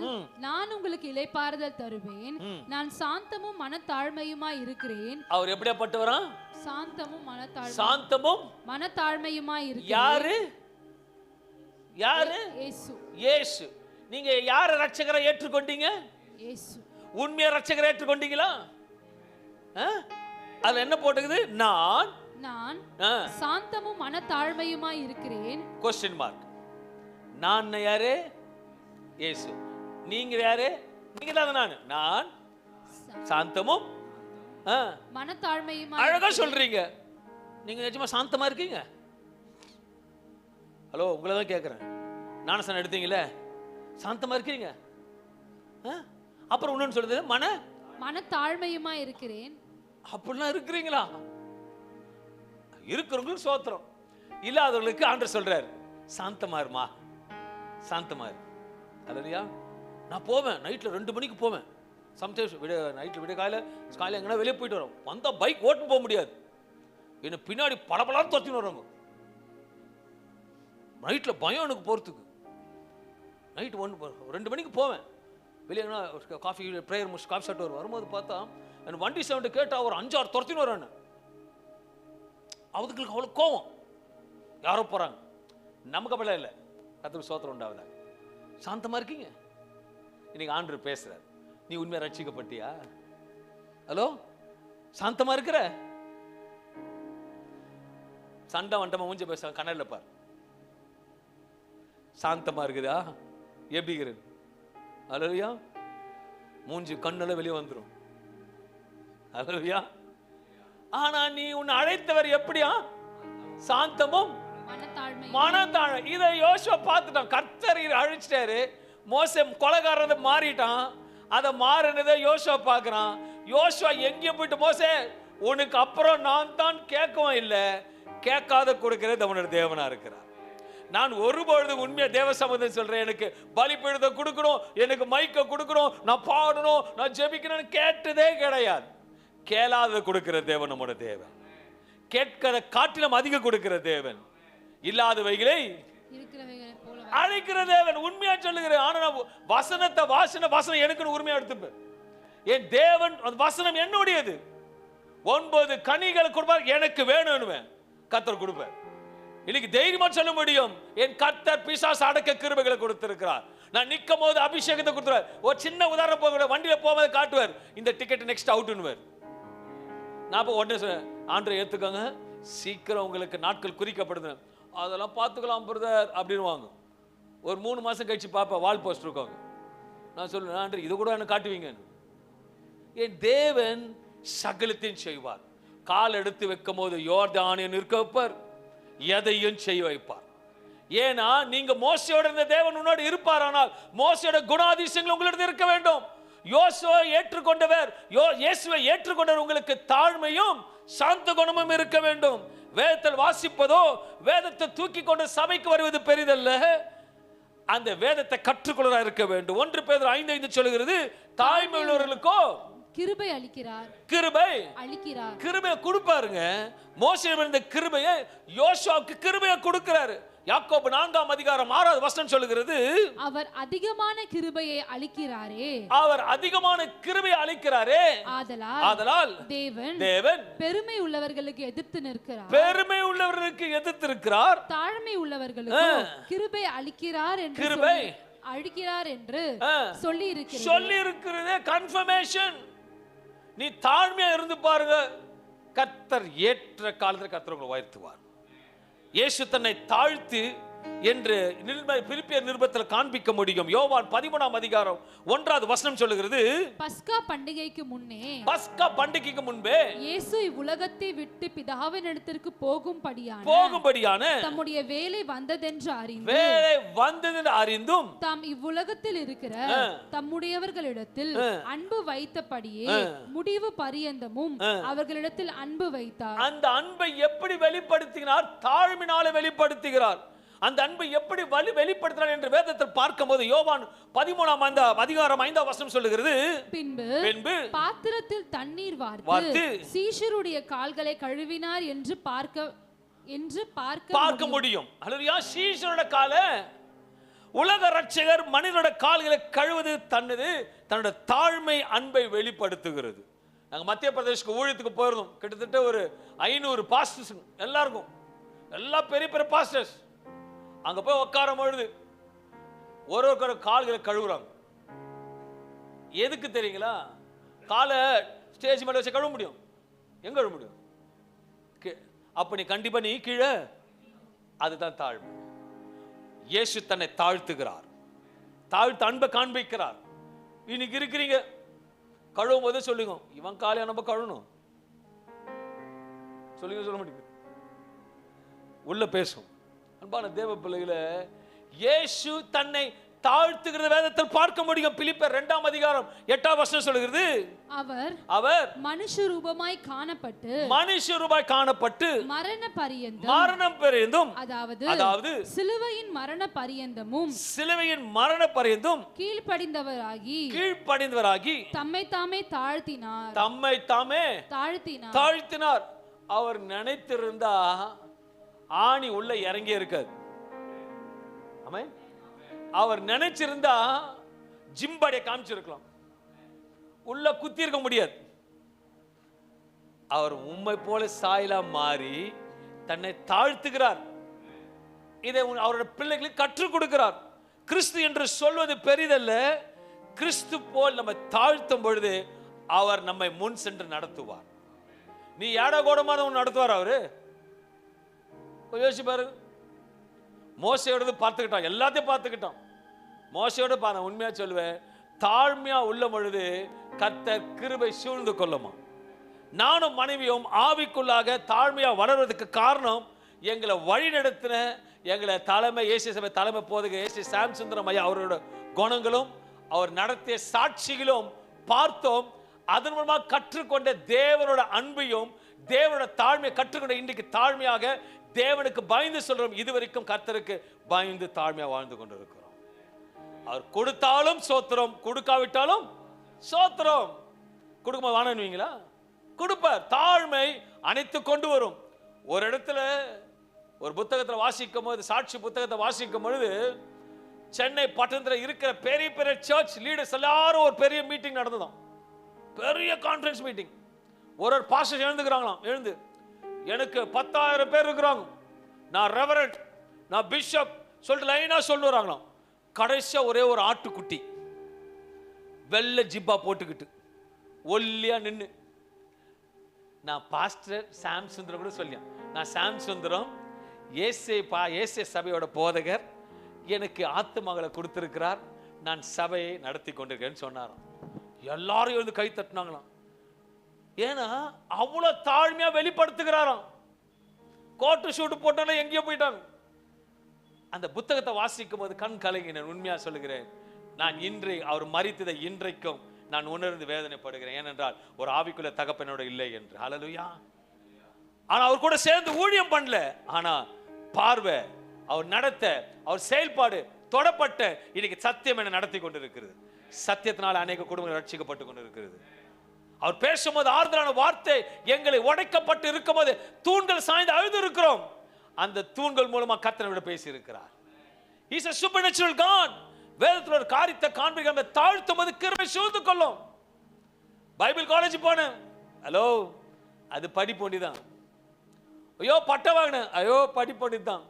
நான் உங்களுக்கு இளைப்பாறுதல் தருவேன். நான் சாந்தமும் மனத்தாழ்மையுமாய் இருக்கிறேன். அவர் எப்படிப்பட்டவரா? சாந்தமும் மனத்தாழ்மையுமாய் இருக்கிறேன். யாரு? இயேசு. நீங்க யாரை ரட்சகரை ஏற்றுக்கொண்டீங்க? இயேசு. உண்மையா ரட்சகரை ஏற்றுக்கொண்டீங்களா? அதுல என்ன போட்டுக்குது? நான் சாந்தமும் மனத்தாழ்மையுமாய் இருக்கிறேன். Question mark. நான் யாரு? இயேசு. நீங்க யாரு? நீங்க தான் நான் சாந்தமும் மனத்தாழ்மையுமா. அழகா சொல்றீங்க. நீங்க நிஜமா சாந்தமா இருக்கீங்க? ஹலோ, உங்களை தான் கேட்கிறேன். ஞானஸ்நானம் எடுத்தீங்களே, சாந்தமா இருக்கீங்க? அப்புறம் இன்னொன்னு சொல்லுது, மனத்தாழ்மையுமா இருக்கிறேன். அப்படிலாம் இருக்கிறீங்களா? இருக்கிறவங்களுக்கு சோத்திரம், இல்லாதவர்களுக்கு ஆண்டவர் சொல்றாரு சாந்தமா இருமா, சாந்தமா இரு. அல்லையா? நான் போவேன் நைட்ல 2 மணிக்கு போவேன். சம்டைம்ஸ் நைட்ல விட காலையில் எங்கன்னா வெளியே போயிட்டு வரோம். வந்தா பைக் ஓட்டு போக முடியாது, என்ன பின்னாடி படபடன்னு துரத்தின்னு வர்றாங்க. நைட்ல பயம் எனக்கு போறதுக்கு. நைட் 2 மணிக்கு போவேன் வெளியே, காஃபி ப்ரேயர் முடிச்சு காஃபி சாப்பிட்டு வரும்போது பார்த்தா எனக்கு வண்டி சவுண்டு கேட்டால் ஒரு 5-6 துரத்தின்னு வரான்னு. அவங்களுக்கு அவ்வளோ கோவம். யாரோ போறாங்க, நமக்கு அப்படி இல்லை. கர்த்தருக்கு ஸ்தோத்திரம் உண்டாவதா. சாந்தமா இருக்கீங்க? இன்னைக்கு ஆண்டவர் பேசுறார், நீ உண்மையா ரட்சிக்கப்பட்டியா? ஹலோ, சாந்தமா இருக்கிற? சண்டை வண்டமா மூஞ்ச பேச கண்ணல்ல பார். சாந்தமா இருக்குதா? எப்படி இருக்குது? அல்லேலூயா. மூஞ்சி கண்ணல வெளியே வந்துரும். அல்லேலூயா. ஆனா நீ உன்னை அழைத்தவர் எப்படியா? சாந்தமும் மனத்தாழ்மை. இதை யோசுவா பார்த்துட்டான். கர்த்தர் அழிச்சிட்டாரு. மோசே கொலைகாரனை மாறிட்டான். அதை மாறினதை யோசுவா பார்க்கிறான். யோசுவா எங்கேயும் போயிட்டு, மோசே உனக்கு அப்புறம் நான் தான் கேட்கவும் இல்லை, கேட்காத கொடுக்கிறது அவனோட தேவனா இருக்கிறார். நான் ஒருபொழுது உண்மையா தேவ சம்பந்தம் சொல்றேன், எனக்கு பலிபீடத்தை கொடுக்கணும், எனக்கு மைக்க கொடுக்கணும், நான் பாடணும், நான் ஜெபிக்கணும்னு கேட்டதே கிடையாது. கேளாத கொடுக்கிற தேவன் நம்மோட தேவன். கேட்கிற காட்டிலும் அதிகம் கொடுக்கிற தேவன். இல்லாதவைகளை அழைக்கிற தேவன். உண்மையா சொல்லுகிறேன். ஆனா வசனத்தை வசனம் எனக்கு உரிமையா எடுத்துப்பேன். என் தேவன் வசனம் என்னுடையது. 9 கனிகளை கொடுப்பார், எனக்கு வேணும்னுவேன், கர்த்தர் கொடுப்பார். இன்னைக்கு தைரியமா சொல்ல முடியும், என் கர்த்தர் பிசாசு அடக்க கிருபைகளை கொடுத்திருக்கிறார். நான் நிற்கும் போது அபிஷேகத்தை கொடுத்துருவார். ஒரு சின்ன உதாரணம் போக வண்டியில போகும்போது காட்டுவார், இந்த டிக்கெட் நெக்ஸ்ட் அவுட்னுவார். நான் உடனே சொல்றேன், ஆண்டரை ஏத்துக்கோங்க, சீக்கிரம் உங்களுக்கு நாட்கள் குறிக்கப்படுது, அதெல்லாம் பார்த்துக்கலாம் பிரதர் அப்படின்வாங்க. ஒரு 3 மாசம் கழிச்சு பார்ப்பேன், வால் போஸ்ட் இருக்காங்க. நான் சொல்லுவேன், ஆண்டரை இது கூட எனக்கு காட்டுவீங்க. என் தேவன் சகலத்தையும் செய்வார். கால் எடுத்து வைக்கும் போது யோர்தானை நிற்க வைப்பார், எதையும் செய்ய வைப்பார். ஏன்னா நீங்க மோசையோட இருந்த தேவன் உன்னோடு இருப்பார். ஆனால் மோசையோட குணாதிசயங்கள் உங்களிடம் இருக்க வேண்டும். யோசுவை ஏற்றுக்கொண்டவர், இயேசுவை ஏற்றுக்கொண்டவர் உங்களுக்கு தாழ்மையும் சாந்த குணமும் இருக்க வேண்டும். வேதத்தில் வாசிப்பதோ, வேதத்தை தூக்கி கொண்டு சபைக்கு வருவது பெரிதல்ல, அந்த வேதத்தை கற்றுக்கொள்ள இருக்க வேண்டும். 1 பேதுரு 5:5 சொல்லுகிறது, தாழ்மை உள்ளவர்களுக்கோ கிருபை அளிக்கிறார். கிருபை அளிக்கிறார். கிருபையை கொடுப்பாருங்க. மோசேயிடம் இருந்த கிருபையை யோசுவாவுக்கு கிருபையை கொடுக்கிறாரு. யாக்கோபு 4:6 சொல்லுகிறது, அவர் அதிகமான கிருபையை அளிக்கிறாரே. அவர் அதிகமான கிருபையை அளிக்கிறாரே. ஆதலால் தேவன் பெருமை உள்ளவர்களுக்கு எதிர்த்து நிற்கிறார். பெருமை உள்ளவர்களுக்கு எதிர்த்து இருக்கிறார். தாழ்மை உள்ளவர்களுக்கு கிருபை அளிக்கிறார் என்று கிருபை அளிக்கிறார் என்று சொல்லி இருக்கிறதே கன்ஃபர்மேஷன். நீ தாழ்மையா இருந்து பாருங்க, கர்த்தர் ஏற்ற காலத்தில் கர்த்தர் உங்களை உயர்த்துவார். இயேசு தன்னை தாழ்த்தி என்று பிலிப்பியர் நிருபத்தில் காண்பிக்க முடியும். யோவான் 13:1 சொல்லுகிறது, பஸ்கா பண்டிகைக்கு முன்பே இயேசு இவ்வுலகத்தை விட்டு பிதாவின் இடத்திற்கு போகும்படியான தம்முடைய வேலை வந்ததென்று அறிந்தும் தாம் இவ்வுலகத்தில் இருக்கிற தம்முடையவர்களிடத்தில் அன்பு வைத்தபடியே முடிவு பரியந்தமும் அவர்களிடத்தில் அன்பு வைத்தார். அந்த அன்பை எப்படி வெளிப்படுத்தினார்? தாழ்மையினாலே வெளிப்படுத்துகிறார். அந்த அன்பை எப்படி வெளிப்படுத்தினார் என்று வேதத்தில் பார்க்கும்போது யோவான் 13:5 சொல்லுகிறது, பின்பு பாத்திரத்தில் தண்ணீர் வார்த்து சீஷருடைய கால்களை கழுவினார் என்று பார்க்க முடியும். அல்லேலூயா. சீஷருடைய காலை உலக ரட்சகர் மனிதனுடைய கால்களை கழுவது தன்னுடைய தாழ்மை அன்பை வெளிப்படுத்துகிறது. நாங்க மத்திய பிரதேசத்துக்கு ஊழியத்துக்கு போயிருந்தோம். கிட்டத்தட்ட ஒரு 500 பாஸ்டர்ஸ், எல்லாருக்கும் எல்லா பெரிய பெரிய பாஸ்டர்ஸ். அங்க போய் உட்காரும் பொழுது ஒரு கால்களை கழுவுறாங்க. எதுக்கு தெரியுங்களா? காலை ஸ்டேஜ் மேல வச்சு கழுவ முடியும், எங்க கழுவ முடியும்? அப்ப நீ கண்டிப்பா நீ கீழே. அதுதான் தாழ்மை. இயேசு தன்னை தாழ்த்துகிறார், தாழ்த்து அன்பை காண்பிக்கிறார். இன்னைக்கு இருக்கிறீங்க, கழுவும் போதே சொல்லுங்க, இவன் காலையா நம்ம கழுவணும் சொல்லுங்க, சொல்ல மாட்டேங்குது, உள்ள பேசும். அன்பான தேவ பிள்ளைகளை, இயேசு தன்னை தாழ்த்துகிற வேதத்தில் பார்க்க முடியும். பிலிப்பியர் 2ஆம் அதிகாரம் 8ஆம் வசனம் சொல்கிறது, அவர் மனுஷ ரூபமாய் காணப்பட்டு மரணம் பரியந்தும், அதாவது சிலுவையின் மரண பரியந்தமும் கீழ்ப்படிந்தவராகி தம்மை தாமே தாழ்த்தினார். அவர் நினைத்திருந்தா ஆணி உள்ள இறங்கி இருக்காது. ஆமென். அவர் நினைச்சிருந்தா ஜிம்படைய காமிச்சிருக்கலாம், உள்ள குத்தி இருக்க முடியாது. அவர் உண்மை போல சாயலா மாறி தன்னை தாழ்த்துகிறார். இதை அவருடைய பிள்ளைகளுக்கு கற்றுக் கொடுக்கிறார். கிறிஸ்து என்று சொல்வது பெரிதல்ல, கிறிஸ்து போல் நம்ம தாழ்த்தும் பொழுது அவர் நம்மை முன் சென்று நடத்துவார். நீ ஏடா கோடமாக நடத்துவார் அவரு. யோசிச்சு பாரு, மோசையோட பார்த்துக்கிட்டான், எல்லாத்தையும் பார்த்துக்கிட்டான். மோசையோட நான் உண்மையா சொல்லுவேன், தாழ்மையா உள்ள பொழுது கர்த்தர் கிருபை சூழ்ந்து கொள்ளுமா. நானும் மனைவியும் ஆவிக்குள்ளாக தாழ்மையா வளர்வதற்கு காரணம் எங்களை வழி நடத்தின எங்களை தலைமை ஏசி சபை தலைமை போதுக ஏசி சாம் சுந்தரம் ஐயா அவரோட குணங்களும் அவர் நடத்திய சாட்சிகளும் பார்த்தோம். அதன் மூலமாக கற்றுக்கொண்ட தேவனோட அன்பையும் தேவனோட தாழ்மையை கற்றுக்கொண்ட இன்றைக்கு தாழ்மையாக தேவனுக்கு பயந்து சொல்றோம். இதுவரைக்கும் கர்த்தருக்கு பயந்து தாழ்மையா வாழ்ந்து கொண்டிருக்கிறோம். அவர் கொடுத்தாலும் சோத்திரம், கொடுக்காவிட்டாலும் சோத்திரம். கொடுக்கும்போது வாணுவீங்களா? கொடுப்பார். தாழ்மை அனைத்து கொண்டு வரும். ஒரு இடத்துல ஒரு புத்தகத்தில் வாசிக்கும் போது, சாட்சி புத்தகத்தை வாசிக்கும் பொழுது, சென்னை பட்டணத்தில் இருக்கிற பெரிய பெரிய சர்ச் லீடர்ஸ் எல்லாரும் ஒரு பெரிய மீட்டிங் நடந்ததாம், பெரிய கான்ஃபரன்ஸ் மீட்டிங். ஒரு பாஸ்டர் எழுந்துக்கிறாங்களாம், எழுந்து எனக்கு 10,000 பேர் இருக்கிறாங்க, நான் ரெவரண்ட், நான் பிஷப் சொல்லிட்டு லைனா சொல்லுறாங்களாம். கடைசியா ஒரே ஒரு ஆட்டுக்குட்டி வெள்ளை ஜிப்பா போட்டுக்கிட்டு ஒல்லியா நின்று, நான் பாஸ்டர் சாம் சுந்தரம் கூட சொல்லியா, நான் சாம் சுந்தரம் ஏசே சபையோட போதகர், எனக்கு ஆத்துமகளை கொடுத்திருக்கிறார், நான் சபையை நடத்தி கொண்டிருக்கேன்னு சொன்னாராம். எல்லாரும் எழுந்து கை தட்டினாங்களாம். ஏன்னா அவ்வளவு தாழ்மையா வெளிப்படுத்துகிறாராம். கோட்டு ஷூட்டு போட்டாலும் எங்கேயோ போயிட்டாங்க. அந்த புத்தகத்தை வாசிக்கும் போது கண் கலங்கினேன். உண்மையா சொல்லுகிறேன், நான் இன்று அவர் மரித்ததை இன்றைக்கும் நான் உணர்ந்து வேதனைப்படுகிறேன். ஏனென்றால் ஒரு ஆவிக்குள்ள தகப்பனோட இல்லை என்று. ஹல்லேலூயா. ஆனா அவர் கூட சேர்ந்து ஊழியம் பண்ணல, ஆனா பார்வை, அவர் நடத்த, அவர் செயல்பாடு தொடப்பட்ட இன்னைக்கு சத்தியம் என நடத்தி கொண்டிருக்கிறது. சத்தியத்தினால் அநேக குடும்பங்கள் ரட்சிக்கப்பட்டு கொண்டிருக்கிறது. அவர் பேசும்போது ஆறுதலான வார்த்தை எங்களை உடைக்கப்பட்டு இருக்கும் போது தூண்கள் சாய்ந்து அழுது இருக்கிறோம். அந்த தூண்கள் மூலமா கர்த்தர் பேசி இருக்கிறார். He is a supernatural God. வேதத்தில் ஒரு காரியத்தை காண்பிக்க தாழ்த்தும் போது கிருபை சூழ்ந்து கொள்ளும். பைபிள் காலேஜ் போனேன், ஹலோ அது படிப்பொண்டிதான். ஐயோ பட்டம் வாங்கினேன், ஐயோ படிப்பொண்டிதான்.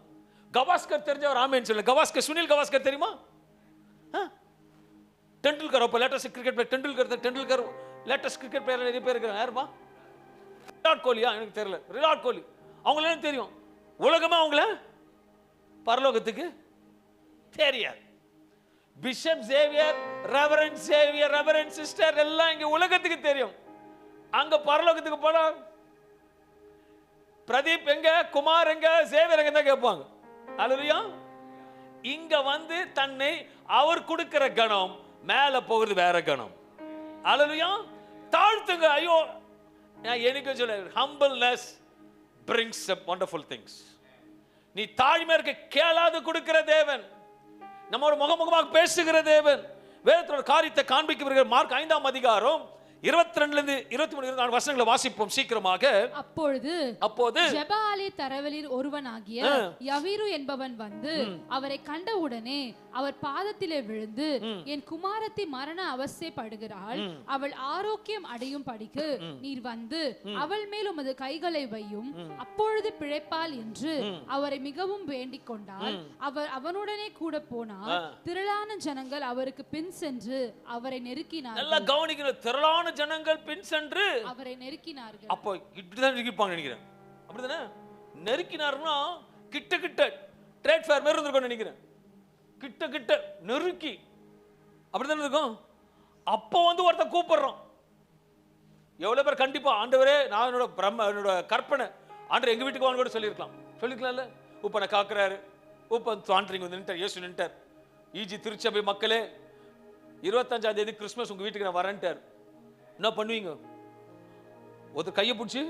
கவாஸ்கர் தெரிஞ்சவர் ஆமேன்னு சொல்லுங்க. கவாஸ்கர், சுனில் கவாஸ்கர் தெரியுமா? டெண்டுல்கர், அப்போ latest cricket player Tendulkar latest cricket player நிறைய பேர் இருக்கிறாங்க. யாருப்பா? விராட் கோலியா? எனக்கு தெரியல. விராட் கோலி அவங்கள தெரியும். உலகமா அவங்கள பரலோகத்துக்கு தெரியாது. Bishop Xavier, reverend Xavier, reverend sister எல்லாம் இங்க உலகத்துக்கு தெரியும். அங்க பரலோகத்துக்கு போனா பிரதீப் எங்க, குமார் எங்க, சேவியர் எங்க தான் கேட்பாங்க. அல்லேலூயா. இங்க வந்து தன்னை அவர் கொடுக்கிற கணம் மேல போகிறது வேற கணம். அல்லேலூயா. தாழ்த்துங்க. ஐயோ நான் எனக்கு சொல்ல, humbleness brings up wonderful things. நீ தாழ்மையா இருக்க கேளாது கொடுக்கிற தேவன், நம்மோட முகமுகமாக பேசுகிற தேவன். வேதத்தோட காரியத்தை காண்பிக்க மார்க் 5ஆம் அதிகாரம் 22 23 24 வசனங்களை வாசிப்போம் சீக்கிரமாக. அப்போது ஜெப ஆலய தரவலில் ஒருவனாகிய யவீரு என்பவன் வந்து அவரை கண்டவுடனே அவர் பாதத்திலே விழுந்து, என் குமாரத்தி மரண அவஸ்தைப்படுகிறாள், அவள் ஆரோக்கியம் அடையும் படிக்கு நீர் வந்து அவள் மேல் உமது கைகளை வையும், அப்பொழுது பிழைப்பாள் என்று அவரை மிகவும் வேண்டிக் கொண்டார். அவர் அவனுடனே கூட போனார். திரளான ஜனங்கள் அவருக்கு பின் சென்று அவரை நெருக்கினார். நல்லா கவனிக்கணும். திரளான ஜனங்கள் பின் சென்று அவரை நெருக்கினார்கள். அப்போ இப்படிதான் நெருக்கிப்பாங்க நினைக்கிறேன். அப்படிதானே? நெருக்கினார்னா கிட்ட கிட்ட ட்ரேட் ஃபேர் மாதிரி இருந்திருக்கும் நினைக்கிறேன். கிட்ட கிட்ட நெருக்கி அப்படிதானே இருக்கும். அப்போ வந்து ஒருத்தன் கூப்பிடுறான். எவ்வளவு பேர் கண்டிப்பா ஆண்டவரே நான் என்னோட கற்பனை ஆண்டவர் எங்க வீட்டுக்கு வாங்க கூட சொல்லிருக்கலாம்ல. உப்பனை காக்குறாரு, உப்பன் தாண்டிங்க வந்து நின்ட்டார், இயேசு நின்ட்டார். ஈஜி திருச்சபை மக்களே 25ஆம் தேதி கிறிஸ்துமஸ் உங்க வீட்டுக்கு நான் வரேன்ட்டார். என்ன பண்ணுவீங்க? ஒருத்தர் கையை பிடிச்சி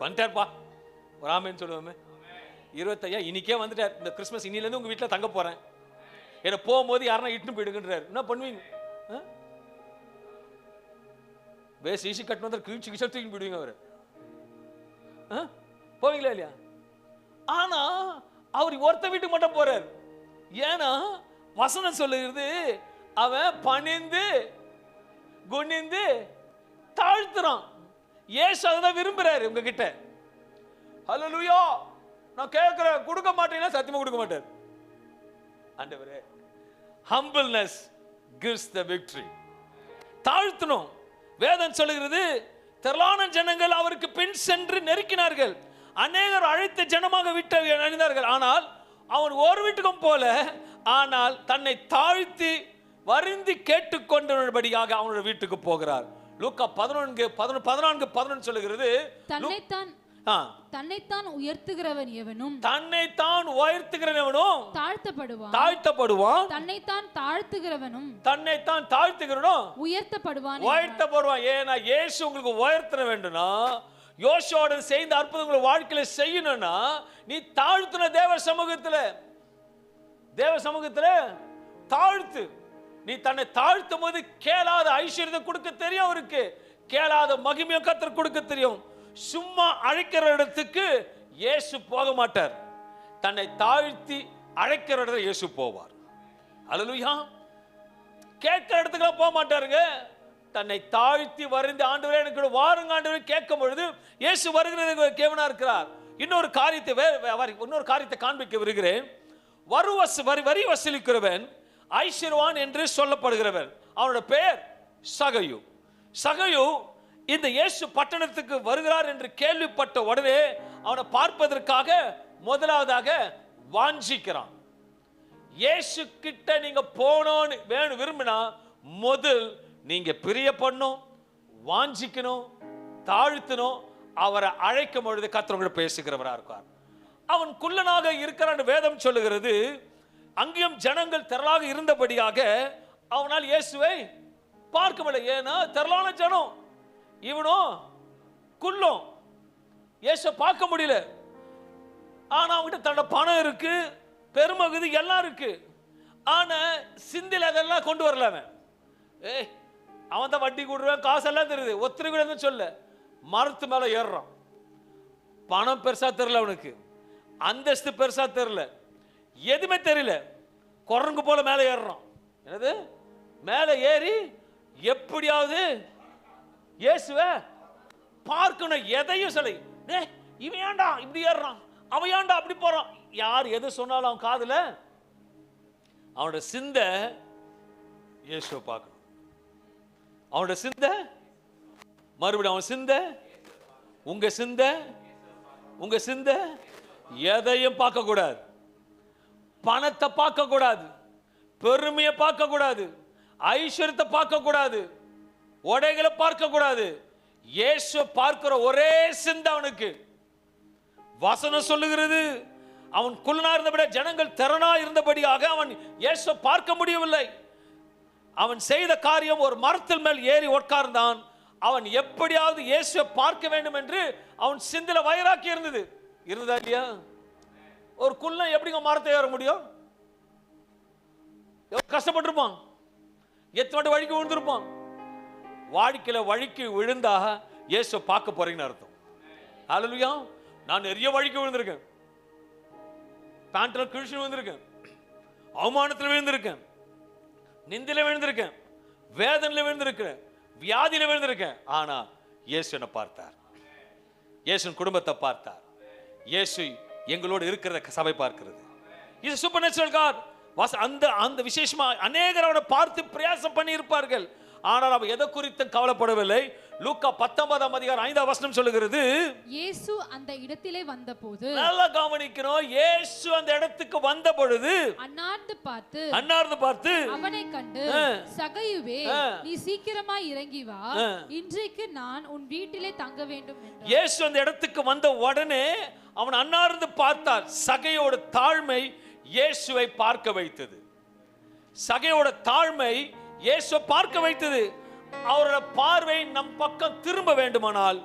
வந்துட்டார்ப்பா ஒரு ஆமேன்னு சொல்லுவோமே. 25 இன்னைக்கே வந்துட்டார், இந்த கிறிஸ்துமஸ் இன்னிலேருந்து உங்க வீட்டில் தங்க போறேன், என்ன போகும்போது யாருன்னா இட்டுன்னு போயிடுங்கன்றார். என்ன பண்ணுவீங்க? வேஸ் ஈசி கட்டு வந்து கிழிச்சு கிழிச்சு தூக்கி போயிடுவீங்க அவரு. போவீங்களா இல்லையா? ஆனா அவர் ஒருத்த வீட்டுக்கு மட்டும் போறார். ஏன்னா வசனம் சொல்லுகிறது அவன் பணிந்து குனிந்து தாழ்த்துறான். ஏசு அதான் விரும்புறாரு உங்ககிட்ட. ஹல்லேலூயா. நான் கேட்கிறேன், கொடுக்க மாட்டேன்னா சத்தியமா கொடுக்க மாட்டார் ஆண்டவரே. humbleness gives the victory. தாழ்த்தணும். வேதம் சொல்லுகிறது திரளான ஜனங்கள் அவருக்கு பின் சென்று நெருக்கினார்கள், அநேகர் அழைத்த ஜனமாக விட்டு அணிந்தார்கள். ஆனால் அவன் ஒரு வீட்டுக்கும் போல, ஆனால் தன்னை தாழ்த்தி வருந்தி கேட்டுக்கொண்டபடியாக அவனோட வீட்டுக்கு போகிறார். லூக்கா 14:11 சொல்லுகிறது தன்னைத்தான் உயர்த்துகிறவன் எவனும் தாழ்த்தப்படுவான், தன்னைத்தான் தாழ்த்துகிறவனும் உயர்த்தப்படுவான். ஏன்னா இயேசு உங்களுக்கு உயர்த்த வேண்டும்னா, யோசுவாவோட செய்த அற்புதங்களை வாழ்க்கையில செய்யணும்னா நீ தாழ்த்துன தேவ சமூகத்துல தாழ்த்து. நீ தன்னை தாழ்த்தும் போது கேளாத ஐஸ்வர்யத்தை கொடுக்க தெரியும் அவருக்கு, கேளாத மகிமையை கர்த்தர் கொடுக்க தெரியும். சும்மா அழைக்கிற இடத்துக்கு இயேசு போக மாட்டார், தன்னை தாழ்த்தி அழைக்கிற இடத்துல இயேசு போவார். அல்லேலூயா. கேட்கிற இடத்துக்கு போக மாட்டாருங்க, தன்னை தாழ்த்தி வருந்தி ஆண்டவரே எனக்கு வாருங்க ஆண்டவரே கேட்கும் பொழுது இயேசு வருகிறது கேவனா இருக்கிறார். இன்னொரு காரியத்தை காண்பிக்க வருகிறேன். வரி வசூலிக்கிறவன் ஐஸ்வர்யவான் என்று சொல்லப்படுகிறவன், அவனோட பெயர் சகையு. சகையு இந்த இயேசு பட்டணத்துக்கு வருகிறார் என்று கேள்விப்பட்ட உடனே அவனை பார்ப்பதற்காக முதலாவதாக வாஞ்சிக்கிறான். இயேசு கிட்ட நீங்க போனோன்னு விரும்பினா முதல் நீங்க பிரியப்படணும், வாஞ்சிக்கணும், தாழ்த்தணும். அவரை அழைக்கும் பொழுது கர்த்தர் உங்களோட பேசுகிறவரா இருக்கார். அவன் குள்ளனாக இருக்கிறான் வேதம் சொல்லுகிறது. அங்கேயும் ஜனங்கள் திரளாக இருந்தபடியாக அவனால் இயேசுவை பார்க்க முடியல. ஏன்னா திரளான ஜனம், இவனும் குள்ளம், இயேசுவை பார்க்க முடியல. ஆனா அவன்கிட்ட தன்னோட பணம் இருக்கு, பெருமகுதி எல்லாம் இருக்கு. ஆனா சிந்தில அதெல்லாம் கொண்டு வரல. அவன் தான் வட்டி கூடுறான், காசெல்லாம் தெரியுது, ஒத்திரி கூட சொல்ல மரத்து மேல ஏறுறான். பணம் பெருசா தெரியல அவனுக்கு, அந்தஸ்து பெருசா தெரியல, எதுவுமே தெரியல. குரங்கு போல மேல ஏறுறான். என்னது மேல ஏறி எப்படியாவது இயேசுவை பார்க்கணும். எதையும் சொல்லி இவன் ஏண்டா இப்படி ஏறுறான், அவன் ஏண்டா அப்படி போறான், யார் எது சொன்னாலும் அவன் காதுல அவனோட சிந்தை இயேசுவை பார்க்கணும். அவனோட சிந்தை மறுபடியும் அவன் சிந்தை உங்க சிந்தை எதையும் பார்க்க கூடாது. பணத்தை பார்க்க கூடாது, பெருமையை பார்க்க கூடாது, ஐஸ்வர்யத்தை பார்க்க கூடாது, உடைகளை பார்க்க கூடாது. இயேசு பார்க்கிற ஒரே சிந்தை அவனுக்கு. வசனம் சொல்லுகிறது அவன் குள்ளனா இருந்தபடி ஜனங்கள் திரளா இருந்தபடியாக அவன் இயேசு பார்க்க முடியவில்லை. அவன் செய்த காரியம் ஒரு மரத்தில் மேல் ஏறி உட்கார்ந்தான். அவன் எப்படியாவது இயேசுவை பார்க்க வேண்டும் என்று அவன் சிந்தில வைராக்கி இருந்ததா இல்லையா? ஒரு குள்ளன் எப்படிங்க மரத்தை ஏற முடியும்? கஷ்டப்பட்டிருப்பான், எத்தனை வழிக்கு விழுந்திருப்பான். வாழ்க்கையில வழிக்கு விழுந்தா இயேசுவை பார்க்க போறீங்கன்னு அர்த்தம். அல்லேலூயா. நான் நிறைய வழிக்கு விழுந்திருக்கேன், பேண்ட்ல கிழிச்சு விழுந்திருக்கேன், அவமானத்தில் விழுந்திருக்கேன், நிந்தில விழுந்திருக்கேன், வேதனையில விழுந்திருக்கேன், வியாதியில விழுந்திருக்கேன். ஆனா இயேசு என்ன பார்த்தார், இயேசு குடும்பத்தை பார்த்தார், இயேசு எங்களோடு இருக்கிறத சபை பார்க்கிறது. இது சூப்பர் நேச்சுரல் காட். அந்த விசேஷமா அநேகர் அவனை பார்த்து பிரயாசம் பண்ணி இருப்பார்கள். ஆனால் அவர் எதை குறித்து கவலைப்படவில்லை. லூக்கா 19ஆம் அதிகாரம் 5ஆம் வசனம் சொல்லுகிறது, இயேசு அந்த இடத்திலே வந்தபோது, நல்லா கவனிக்கணும், இயேசு அந்த இடத்துக்கு வந்த பொழுது அன்னார்ந்து பார்த்து அவனை கண்டு, சகையுவே, நீ சீக்கிரமாய் இறங்கி வா, இன்றைக்கு நான் உன் வீட்டிலே தங்க வேண்டும் என்றார். இயேசு அந்த இடத்துக்கு வந்த உடனே அவன் அன்னார்ந்து பார்த்தார். சகையோட தாழ்மை இயேசுவை பார்க்க வைத்தது. சகையோட தாழ்மை இயேசுவை பார்க்க வைத்தது. அவரோட பார்வை நம் பக்கம் திரும்ப வேண்டுமானால்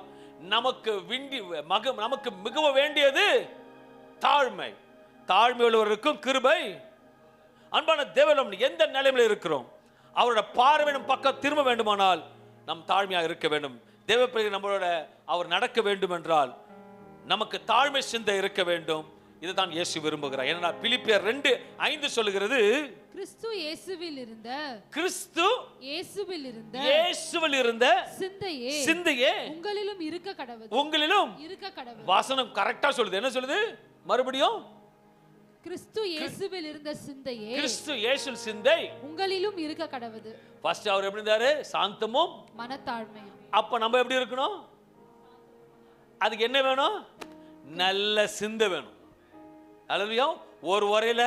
நமக்கு மிகவும் வேண்டியது தாழ்மை. தாழ்மை உள்ளவருக்கும் கிருபை. அன்பான தேவனே, எந்த நிலைமையில் இருக்கிறோம், அவரோட பார்வை நம் பக்கம் திரும்ப வேண்டுமானால் நம் தாழ்மையாக இருக்க வேண்டும். தேவப்பிள்ளை நம்மளோட அவர் நடக்க வேண்டும் என்றால் நமக்கு தாழ்மை சிந்தை இருக்க வேண்டும். இதுதான் இயேசு விரும்புகிறார். ஏன்னா பிலிப்பியர் 2:5 சொல்லுகிறது, கிறிஸ்து இயேசுவில் இருந்த சிந்தையே உங்களிலும் இருக்க கடவுது. வாசனம் கரெக்டா சொல்லுது. என்ன சொல்லுது? மறுபடியும், கிறிஸ்து இயேசுவில் இருந்த சிந்தையே, கிறிஸ்து இயேசுவில் சிந்தை உங்களிலும் இருக்க கடவுது. ஃபர்ஸ்ட் அவர் எப்படி இருந்தாரு? சாந்தமும் மனத்தாழ்மையும். அப்ப நம்ம எப்படி இருக்கணும்? அதுக்கு என்ன வேணும்? நல்ல சிந்தை வேணும். அல்லையா? ஒரு வரையில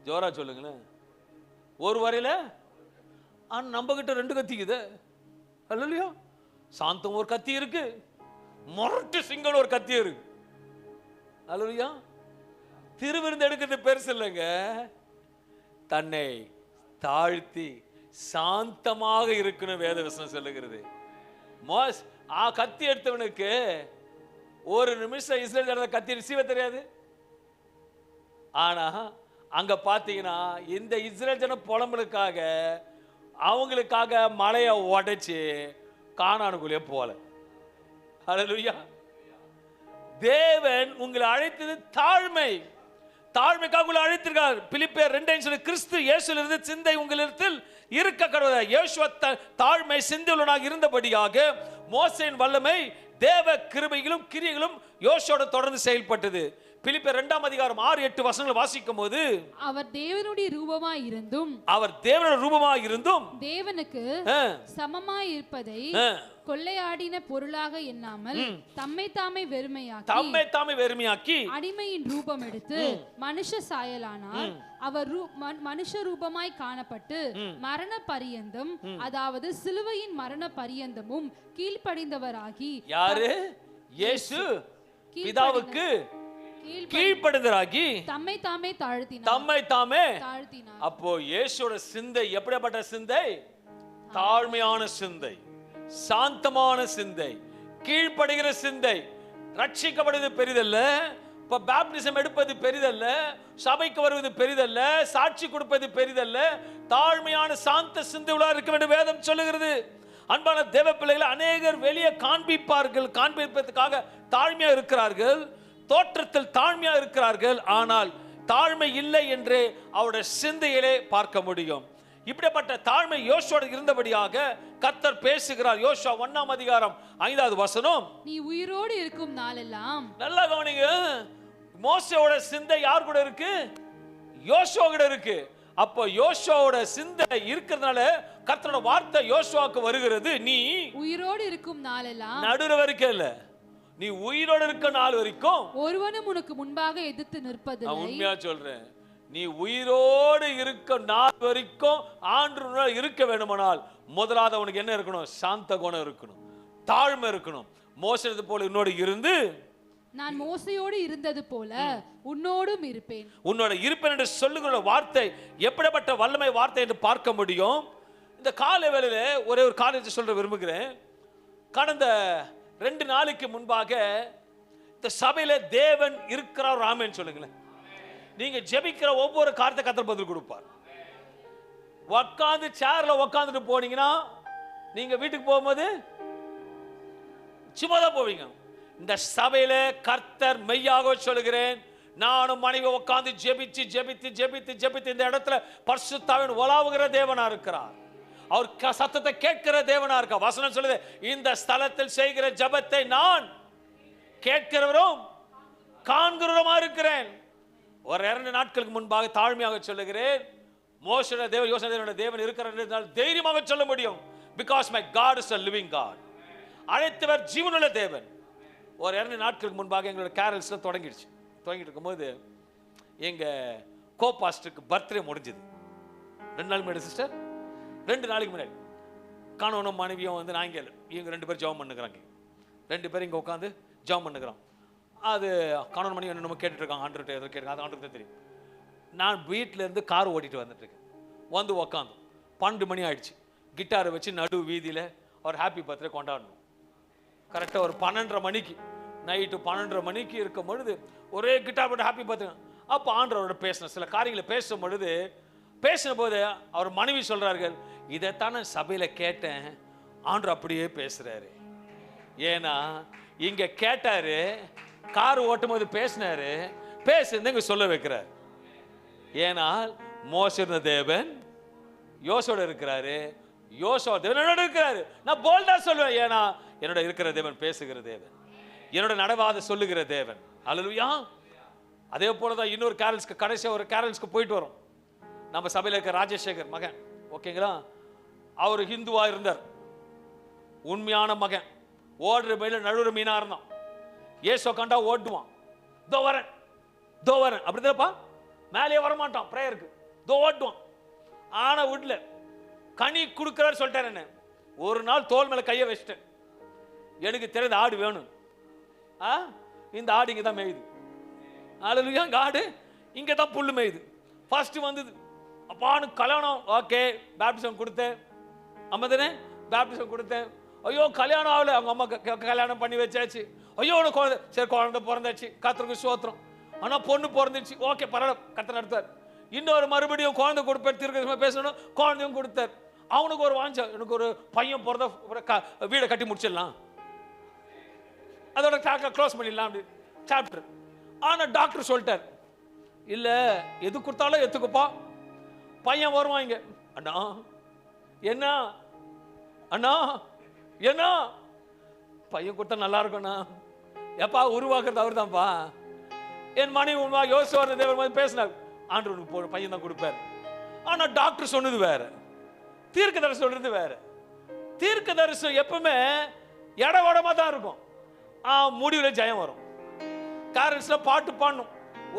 ஜோரா சொல்லுங்களேன், ஒரு வரையில நம்ம கிட்ட 2 கத்திக்குது. அல்லையா? சாந்தம் ஒரு கத்தி இருக்கு, முரட்டு சிங்கம் ஒரு கத்தி இருக்கு. அல்லையா? திருவிருந்து எடுக்கிறது பெருசு இல்லைங்க. தன்னை தாழ்த்தி சாந்தமாக இருக்கணும் வேத வசனம் சொல்லுகிறது. கத்தி எடுத்தவனுக்கு ஒரு நிமிஷம் இஸ்ரேல் கத்தி சீவ தெரியாது. ஆனா அங்க பாத்தீங்கன்னா இந்த இஸ்ரேல் ஜன புலம்பலுக்காக அவங்களுக்காக மலையை உடைச்சு கானானுக்குள்ளே போல. ஹல்லேலூயா. தேவன் உங்களை அழைத்தது தாழ்மைக்காக உங்களை அழைத்திருக்கார். பிலிப்பியர் 2:5 கிறிஸ்து இயேசுவிலிருந்து சிந்தை உங்களிடத்தில் இருக்க கடவுள. யோசுவா தாழ்மை சிந்தையுள்ளவனாக இருந்தபடியாக மோசேயின் வல்லமை தேவ கிருபைகளும் கிரியைகளும் யோசுவாவோட தொடர்ந்து செயல்பட்டது. பிலிப்பியர் 2ஆம் அதிகாரம் 6-8 வசனங்களை வாசிக்கும் போது, அவர் தேவனுடைய ரூபமாய் இருந்தும் தேவனுக்கு சமமாய் இருப்பதை கொள்ளையாடின பொருளாக எண்ணாமல் தம்மை தாமே வெறுமையாக்கி அடிமையின் ரூபம் எடுத்து மனுஷ சாயலானார். அவர் மனுஷ ரூபமாய் காணப்பட்டு மரண பரியந்தம், அதாவது சிலுவையின் மரண பரியந்தமும் கீழ்ப்படிந்தவராகி. யாரு? இயேசு பிதாவுக்கு கீழ்ப்படிந்தவராகி தம்மை தாமே தாழ்த்தினார். அப்போ இயேசுவோட சிந்தை எப்படிப்பட்ட சிந்தை? தாழ்மையான சிந்தை, சாந்தமான சிந்தை, கீழ்ப்படுகிற சிந்தை. ரட்சிக்கப்படுவது பெரிதல்ல, இப்ப பேப்டிசம் எடுப்பது பெரிதல்ல, சபைக்கு வருவது பெரிதல்ல, சாட்சி கொடுப்பது பெரிதல்ல. தாழ்மையான சாந்த சிந்தை உள்ள இருக்க வேண்டும் வேதம் சொல்லுகிறது. அன்பான தேவ பிள்ளைகளை அநேகர் வெளியே காண்பிப்பதற்காக தாழ்மையா இருக்கிறார்கள், தோற்றத்தில் தாழ்மையா இருக்கிறார்கள், ஆனால் தாழ்மை இல்லை என்று அவருடைய சிந்தையிலே பார்க்க முடியும். இப்படிப்பட்ட தாழ்மை யோசுவா இருந்தபடியாக கர்த்தர் பேசுகிறார். யோசுவா 1ஆம் அதிகாரம் 5வது வசனம், நீ உயிரோடு இருக்கும் நாளெல்லாம். நல்லா கவனிங்க, மோசேயோட சிந்தை யார் கூட இருக்கு? யோசுவா கூட இருக்கு. அப்போ யோசுவாவோட சிந்தை இருக்கிறதுனால கர்த்தரோட வார்த்தை யோசுவாவுக்கு வருகிறது, நீ உயிரோடு இருக்கும் நாளெல்லாம். நடுற வரைக்கும் இல்ல, நீ உயிரோடு இருக்க நாள் வரைக்கும் ஒருவனும் உனக்கு முன்பாக எதிர்த்து நிற்பதில்லை. உண்மையா சொல்றேன், நீ உயிரோடு இருக்க நாள் வரைக்கும் ஆண்டு இருக்க வேண்டுமானால் முதலாவது அவனுக்கு என்ன இருக்கணும்? சாந்த குணம் இருக்கணும், தாழ்மை இருக்கணும். மோசே போல உன்னோடு இருந்து, நான் மோசையோடு இருந்தது போல உன்னோடும் இருப்பேன். உன்னோட இருப்பேன் என்று சொல்லுகிற வார்த்தை எப்படிப்பட்ட வல்லமை வார்த்தை என்று பார்க்க முடியும். இந்த காலை வேளையில ஒரே ஒரு காரியத்தை சொல்ல விரும்புகிறேன். கடந்த 2 நாளைக்கு முன்பாக இந்த சபையில தேவன் இருக்கிறார் ராமன் சொல்லுங்களேன். நீங்க ஜெபிக்கிற ஒவ்வொரு காரியத்தை கர்த்தர் பதில் கொடுப்பார். உட்கார்ந்து சேர்ல உட்கார்ந்துட்டு போனீங்கன்னா நீங்க வீட்டுக்கு போகும்போது சும்மா தான் போவீங்க. இந்த சபையில கர்த்தர் மெய்யாக சொல்லுகிறேன், நானும் மனைவி உட்கார்ந்து ஜெபிச்சு ஜெபித்து ஜெபித்து ஜெபித்து இந்த இடத்துல பரிசுத்தாவின் உலாவுகிற தேவனா இருக்கிறார். அவர் சத்தத்தை கேட்கிற தேவனா இருக்க. வசனம் சொல்லுது, இந்த ஸ்தலத்தில் செய்கிற ஜெபத்தை நான் கேட்கிறவரும் காண்கிறவருமா இருக்கிறேன். ஒரு 2 நாட்களுக்கு முன்பாக தாழ்மையாக சொல்லுகிறேன், மோசே தேவன் யோசனை தேவன் இருக்கிறார் தைரியமாக சொல்ல முடியும். Because my God is a living God. அழைத்தவர் ஜீவனுள்ள தேவன். ஒரு 2 நாட்களுக்கு முன்பாக எங்களோட கேரல்ஸ்ல தொடங்கிட்டு இருக்கும்போது எங்க கோபாஸ்டருக்கு பர்த்டே முடிஞ்சது. 2 நாள் முன்னாடி சிஸ்டர், 2 நாளைக்கு முன்னாடி கணவனும் மனைவியும் வந்து நாங்கள் இவங்க 2 பேரும் ஜெபம் பண்ணுகிறாங்க. 2 பேரும் இங்கே உட்காந்து ஜெபம் பண்ணுகிறோம். அது கணவன் மனைவி என்ன நம்ம கேட்டுட்டு இருக்காங்க. ஆண்டர்கிட்ட எதோ கேட்குறாங்க. அது ஆண்டருக்கு தெரியும். நான் வீட்டில் இருந்து கார் ஓட்டிட்டு வந்துட்டு இருக்கேன். வந்து உக்காந்து 12 மணி ஆயிடுச்சு. கிட்டாரை வச்சு நடு வீதியில் ஒரு ஹாப்பி பர்த்டே கொண்டாடணும். கரெக்டாக ஒரு 12:30 மணிக்கு, நைட்டு 12:30 மணிக்கு இருக்கும் பொழுது ஒரே கிட்டார் போட்டு ஹாப்பி பர்த்டே. அப்போ ஆண்டவரோட பேசின சில காரியங்களை பேசும் பொழுது பேசின போது அவர் மனைவி சொல்றார்கள், இதைத்தானே சபையில் கேட்டேன், ஆண்டவர் அப்படியே பேசுறாரு. ஏன்னா இங்க கேட்டாரு, கார் ஓட்டும் போது பேசினாரு, பேசுறது இங்க சொல்ல வைக்கிறார். ஏனால் மோசே தேவன் யோசோட இருக்கிறாரு, யோசோ தேவன் என்னோட இருக்கிறாரு. நான் போல்டா சொல்லுவேன். ஏன்னா என்னோட இருக்கிற தேவன் பேசுகிற தேவன், என்னோட நடவாத சொல்லுகிற தேவன். அல்லேலூயா. அதே போலதான் இன்னொரு கேரல்ஸ்க்கு, கடைசியா ஒரு கேரல்ஸ்க்கு போயிட்டு வரோம். நம்ம சபையில் இருக்க ராஜசேகர் மகன், ஓகேங்களா, அவர் ஹிந்துவா இருந்தார், உண்மையான மகன். ஓடுற பயில நடுவுற மீனா இருந்தான். ஏசோ கண்டா ஓட்டுவான், தோ வரேன் அப்படிதான்ப்பா, மேலேயே வரமாட்டான் பிரேயருக்கு, தோ ஓட்டுவான். ஆனா வீட்டுல கனி கொடுக்கிறார் சொல்லிட்டார். என்ன ஒரு நாள் தோல் மேல கையை வச்சிட்டேன். எனக்கு தெரிந்த ஆடு வேணும். இந்த ஆடு இங்க தான் மேயுது. அல்லேலூயா. ஆடு இங்க தான் புல்லு மேயுது. ஃபர்ஸ்ட் வந்தது அப்பானு கல்யாணம். ஓகே, பேப்டிசம் கொடுத்தேன். அம்மதானே பேப்டிசம் கொடுத்தேன். ஐயோ கல்யாணம் ஆகல, அவங்க அம்மா கல்யாணம் பண்ணி வச்சாச்சு. ஐயோ உனக்கு குழந்தை, சரி குழந்தை பிறந்தாச்சு, கர்த்தருக்கு ஸ்தோத்திரம். ஆனா பொண்ணு பிறந்துச்சு, ஓகே பரவாயில்ல, கர்த்தர் நடத்தார். இன்னொரு மறுபடியும் குழந்தை கொடுப்பேன், தீர்க்கதரிசனமா பேசணும், குழந்தையும் கொடுத்தார். அவனுக்கு ஒரு வாஞ்ச, எனக்கு ஒரு பையன் பிறந்த வீடை கட்டி முடிச்சிடலாம், அதோட க்ளோஸ் பண்ணிடலாம் அப்படி சாப்டர். ஆனா டாக்டர் சொல்லிட்டார், இல்ல எது கொடுத்தாலும் எத்துக்குப்பா, பையன் வருவான் இங்க. அண்ணா என்ன, அண்ணா என்ன, பையன் கொடுத்தா நல்லா இருக்கும்ண்ணா. எப்பா உருவாக்குறது அவர் தான்ப்பா. என் மனைவி உருவா யோசிச்சு தேவன் பேசினார், ஆண்டவனுக்கு போற பையன் தான் கொடுப்பார். ஆனா டாக்டர் சொன்னது வேற, தீர்க்கதரிசி சொல்றது வேற. தீர்க்கதரிசி எப்பவுமே இடவடமா தான் இருக்கும், முடிவுல ஜெயம் வரும். கேரல்ஸ்ல பாட்டு பாடணும்.